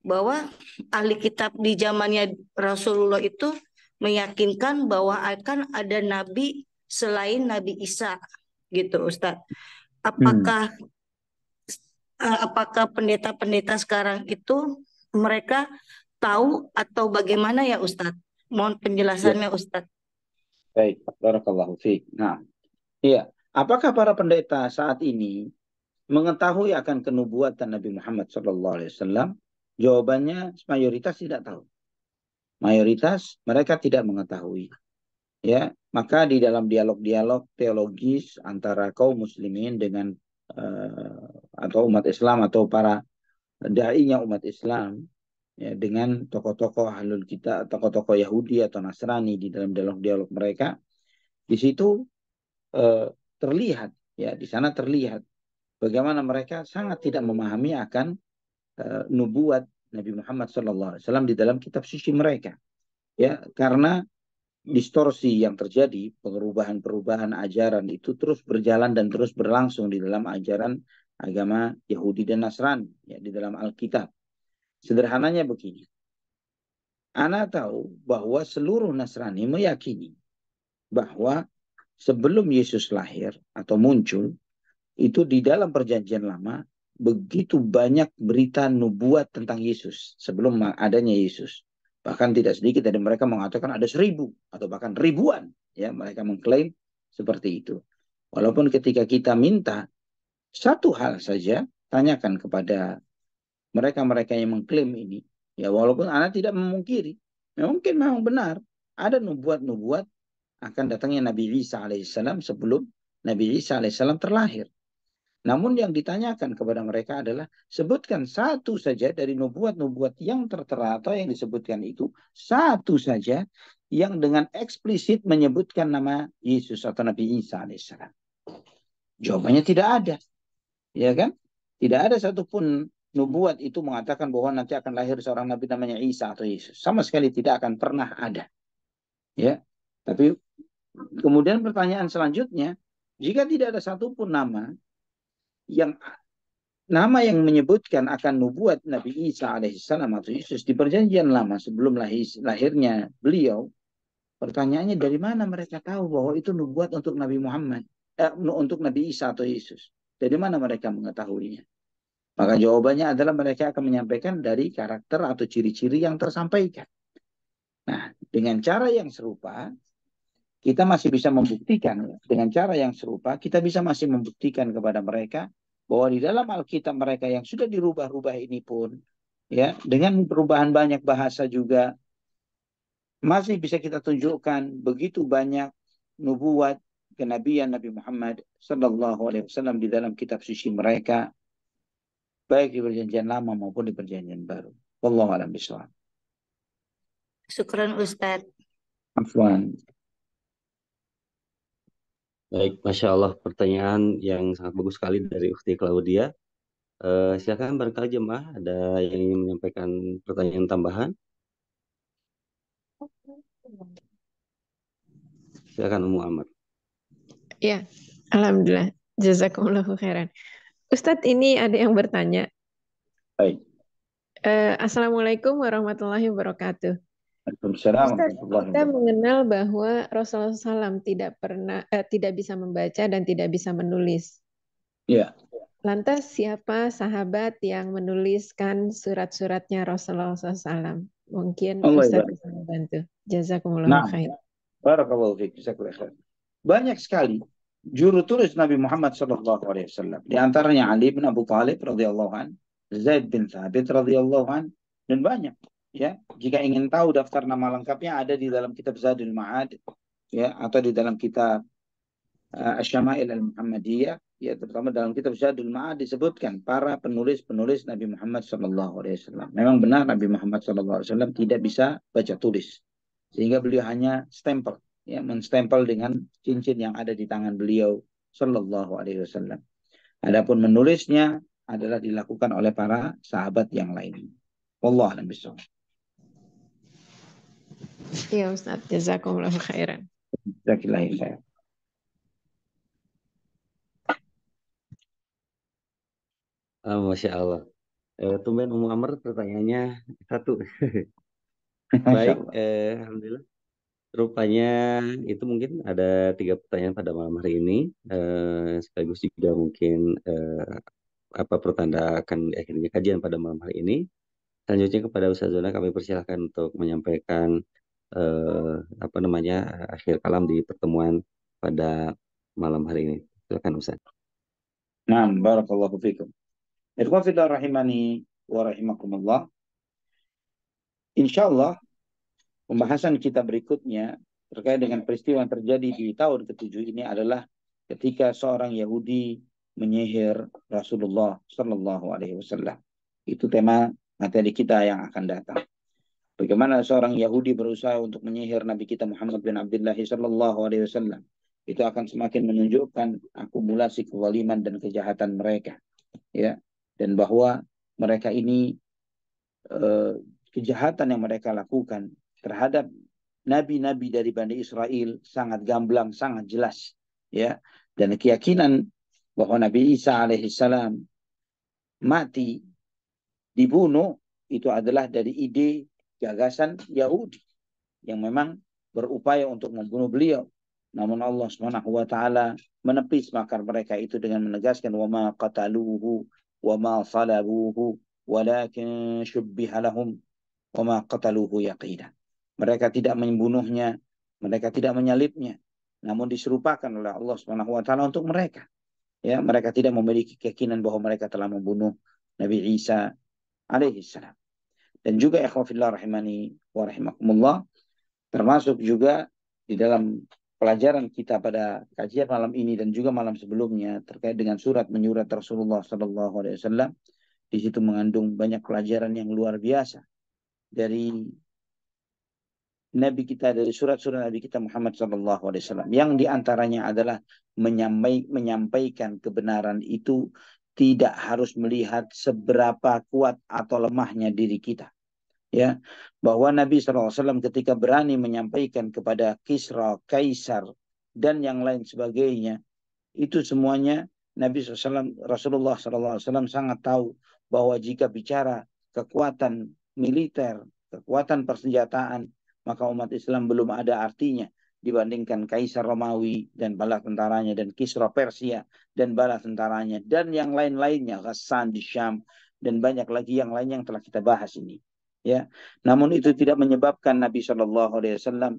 bahwa ahli kitab di zamannya Rasulullah itu meyakinkan bahwa akan ada nabi selain Nabi Isa gitu Ustadz. Apakah apakah pendeta-pendeta sekarang itu mereka tahu atau bagaimana ya Ustadz? Mohon Ya, penjelasannya Ustadz. baik. Barakallahu fiik. Nah, iya. Apakah para pendeta saat ini mengetahui akan kenubuatan Nabi Muhammad SAW? Jawabannya mayoritas tidak tahu. Mayoritas mereka tidak mengetahui. Ya, maka di dalam dialog-dialog teologis antara kaum muslimin dengan atau umat Islam atau para dai-nya umat Islam, ya, dengan tokoh-tokoh ahlul kitab, tokoh-tokoh Yahudi atau Nasrani di dalam dialog-dialog mereka, di situ eh, terlihat, ya, di sana terlihat bagaimana mereka sangat tidak memahami akan nubuat Nabi Muhammad SAW di dalam kitab suci mereka, ya, karena distorsi yang terjadi, perubahan-perubahan ajaran itu terus berjalan dan terus berlangsung di dalam ajaran agama Yahudi dan Nasrani, ya, di dalam Alkitab. Sederhananya begini, Ana tahu bahwa seluruh Nasrani meyakini bahwa sebelum Yesus lahir atau muncul, itu di dalam perjanjian lama, begitu banyak berita nubuat tentang Yesus sebelum adanya Yesus. Bahkan tidak sedikit dari mereka mengatakan ada 1.000 atau bahkan ribuan. Ya, mereka mengklaim seperti itu. Walaupun ketika kita minta satu hal saja, tanyakan kepada mereka-mereka yang mengklaim ini. Ya, walaupun Anda tidak memungkiri, mungkin memang benar ada nubuat-nubuat akan datangnya Nabi Isa alaihissalam sebelum Nabi Isa alaihissalam terlahir. Namun yang ditanyakan kepada mereka adalah sebutkan satu saja dari nubuat-nubuat yang tertera atau yang disebutkan itu, satu saja yang dengan eksplisit menyebutkan nama Yesus atau Nabi Isa alaihissalam. Jawabannya tidak ada, ya kan? Tidak ada satupun nubuat itu mengatakan bahwa nanti akan lahir seorang nabi namanya Isa atau Yesus. Sama sekali tidak akan pernah ada. Ya, tapi kemudian pertanyaan selanjutnya, jika tidak ada satupun yang nama yang menyebutkan akan nubuat Nabi Isa alaihissalam atau Yesus di perjanjian lama sebelum lahirnya beliau, pertanyaannya dari mana mereka tahu bahwa itu nubuat untuk Nabi Muhammad, untuk Nabi Isa atau Yesus? Dari mana mereka mengetahuinya? Maka jawabannya adalah mereka akan menyampaikan dari karakter atau ciri-ciri yang tersampaikan. Nah, dengan cara yang serupa, kita masih bisa membuktikan, dengan cara yang serupa, kita bisa masih membuktikan kepada mereka bahwa di dalam Alkitab mereka yang sudah dirubah-rubah ini pun, ya, dengan perubahan banyak bahasa juga, masih bisa kita tunjukkan begitu banyak nubuat kenabian Nabi Muhammad Sallallahu Alaihi Wasallam di dalam kitab suci mereka, baik di perjanjian lama maupun di perjanjian baru. Wallahu a'lam bishawab. Syukran Ustadz. Afwan. Baik, Masya Allah, pertanyaan yang sangat bagus sekali dari Ukhti Claudia. Silakan barangkali jemaah ada yang ingin menyampaikan pertanyaan tambahan. Silakan Ummu Amr. Ya, Alhamdulillah. Jazakumullahu khairan. Ustadz, ini ada yang bertanya. Baik. Assalamualaikum warahmatullahi wabarakatuh. Waalaikumsalam Ustadz, warahmatullahi kita wabarakatuh. mengenal bahwa Rasulullah SAW tidak bisa membaca dan tidak bisa menulis. Ya. Lantas siapa sahabat yang menuliskan surat-suratnya Rasulullah SAW? Mungkin Allah Ustadz ibarik. bisa membantu. Jazakumullahu Nah, khair. barakallahu fiik. Jazakallahu khair. Banyak sekali juru tulis Nabi Muhammad sallallahu alaihi wasallam. Di antaranya Ali bin Abu Thalib radhiyallahu an, Zaid bin Thabit radhiyallahu an, dan banyak. Ya, jika ingin tahu daftar nama lengkapnya ada di dalam kitab Zadul Ma'ad, ya, atau di dalam kitab Asy-Syama'il Al-Muhammadiyah, ya, terutama dalam kitab Zadul Ma'ad disebutkan para penulis-penulis Nabi Muhammad sallallahu alaihi wasallam. Memang benar Nabi Muhammad sallallahu alaihi wasallam tidak bisa baca tulis. Sehingga beliau hanya stempel, ya, menstempel dengan cincin yang ada di tangan beliau sallallahu alaihi wasallam. Adapun menulisnya adalah dilakukan oleh para sahabat yang lain. Wallahu a'lam bishawab. Iya Ustadz, jazakumullahu khairan. Jazakallahu khair. Masya Allah. Tumben Ummu Amr pertanyaannya satu. Masya Baik, Allah. Alhamdulillah. Rupanya itu mungkin ada 3 pertanyaan pada malam hari ini. Sekaligus juga mungkin pertanda akan akhirnya kajian pada malam hari ini. Selanjutnya kepada Ustaz Zona kami persilahkan untuk menyampaikan akhir kalam di pertemuan pada malam hari ini. Silakan Ustaz. Nah, barakallahu fikum. Ikhwan fillah rahimani wa rahimakumullah. Insyaallah pembahasan kita berikutnya terkait dengan peristiwa yang terjadi di tahun ke-7 ini adalah ketika seorang Yahudi menyihir Rasulullah Sallallahu Alaihi Wasallam. Itu tema materi kita yang akan datang. Bagaimana seorang Yahudi berusaha untuk menyihir Nabi kita Muhammad bin Abdullah Sallallahu Alaihi Wasallam. Itu akan semakin menunjukkan akumulasi kezaliman dan kejahatan mereka, ya, dan bahwa mereka ini kejahatan yang mereka lakukan terhadap nabi-nabi dari Bani Israel sangat gamblang, sangat jelas, ya. Dan keyakinan bahwa Nabi Isa alaihissalam mati, dibunuh, itu adalah dari ide gagasan Yahudi yang memang berupaya untuk membunuh beliau. Namun Allah Subhanahu wa taala menepis makar mereka itu dengan menegaskan wa ma qataluhu wa ma salabuhu walakin syubbiha lahum wa ma qataluhu yaqina. Mereka tidak membunuhnya, mereka tidak menyalibnya, namun diserupakan oleh Allah Subhanahu wa taala untuk mereka. Ya, mereka tidak memiliki keyakinan bahwa mereka telah membunuh Nabi Isa alaihi salam. Dan juga ikhwan fillah rahimani wa rahimakumullah, termasuk juga di dalam pelajaran kita pada kajian malam ini dan juga malam sebelumnya terkait dengan surat menyurat Rasulullah sallallahu alaihi wasallam, di situ mengandung banyak pelajaran yang luar biasa dari Nabi kita, dari surat-surat Nabi kita Muhammad sallallahu alaihi wasallam, yang diantaranya adalah menyampaikan kebenaran itu tidak harus melihat seberapa kuat atau lemahnya diri kita. Ya, bahwa Nabi SAW ketika berani menyampaikan kepada Kisra, Kaisar, dan yang lain sebagainya, itu semuanya Rasulullah SAW sangat tahu bahwa jika bicara kekuatan militer, kekuatan persenjataan, maka umat Islam belum ada artinya dibandingkan Kaisar Romawi dan bala tentaranya, dan Kisra Persia dan bala tentaranya, dan yang lain-lainnya, Ghassan di Syam, dan banyak lagi yang lain yang telah kita bahas ini. Ya, namun itu tidak menyebabkan Nabi Shallallahu Alaihi Wasallam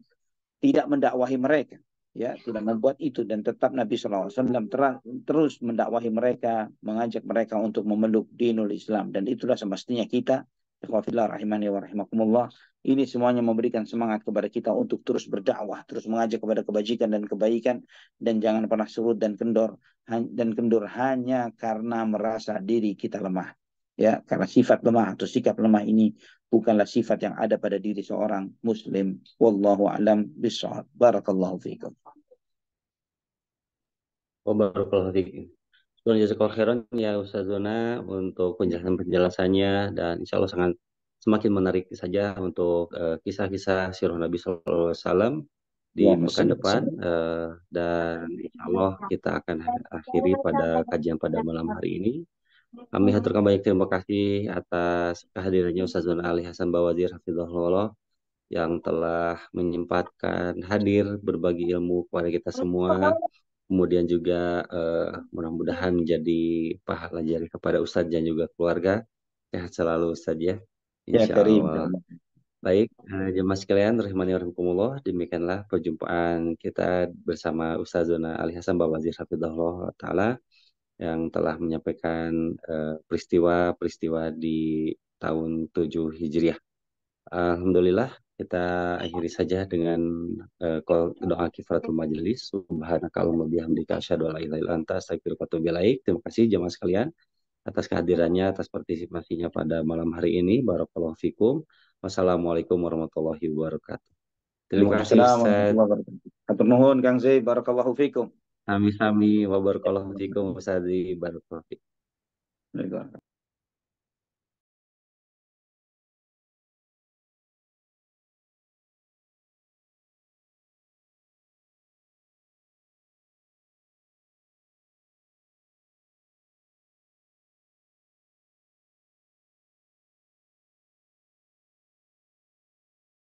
tidak mendakwahi mereka, ya, tidak membuat itu, dan tetap Nabi Shallallahu Alaihi Wasallam terus mendakwahi mereka, mengajak mereka untuk memeluk dinul Islam, dan itulah semestinya kita. Ikhwafillah rahimani wa rahimakumullah, ini semuanya memberikan semangat kepada kita untuk terus berdakwah, terus mengajak kepada kebajikan dan kebaikan, dan jangan pernah surut dan kendur hanya karena merasa diri kita lemah. Ya, karena sifat lemah atau sikap lemah ini bukanlah sifat yang ada pada diri seorang muslim. Wallahu a'lam bishawab. Barakallahu fiikum. Barakallahu fiikum. Jazakallahu khairan ya Ustaz Zona untuk penjelasannya, dan insya Allah semakin menarik saja untuk kisah-kisah sirah Nabi Sallallahu Alaihi Wasallam di pekan depan, dan insya Allah kita akan akhiri pada kajian pada malam hari ini. Kami haturkan banyak terima kasih atas kehadirannya Ustaz Zona Ali Hasan Bawazir Hafizahullah yang telah menyempatkan hadir berbagi ilmu kepada kita semua. Kemudian juga mudah-mudahan menjadi pahala jari kepada Ustadz dan juga keluarga. Sehat selalu Ustadz ya. Insya Allah. Baik, jemaah sekalian, rahimani wa rahimakumullah, demikianlah perjumpaan kita bersama Ustaz Zona Ali Hasan Bawazir Hafizahullah Ta'ala yang telah menyampaikan peristiwa-peristiwa di tahun 7 Hijriah. Alhamdulillah, kita akhiri saja dengan doa kifaratul majelis. Subhanakallahumma bihamdika asyhadu an la ilaha illa anta astaghfiruka wa atubu ilaik. Terima kasih jemaah sekalian atas kehadirannya, atas partisipasinya pada malam hari ini. Barakallahu fikum. Wassalamualaikum warahmatullahi wabarakatuh. Terima kasih Ustaz. Hatur nuhun Kang Zai, barakallahu fikum. Sami-sami wa barakallahu fikum Ustaz. Barakallahu fikum.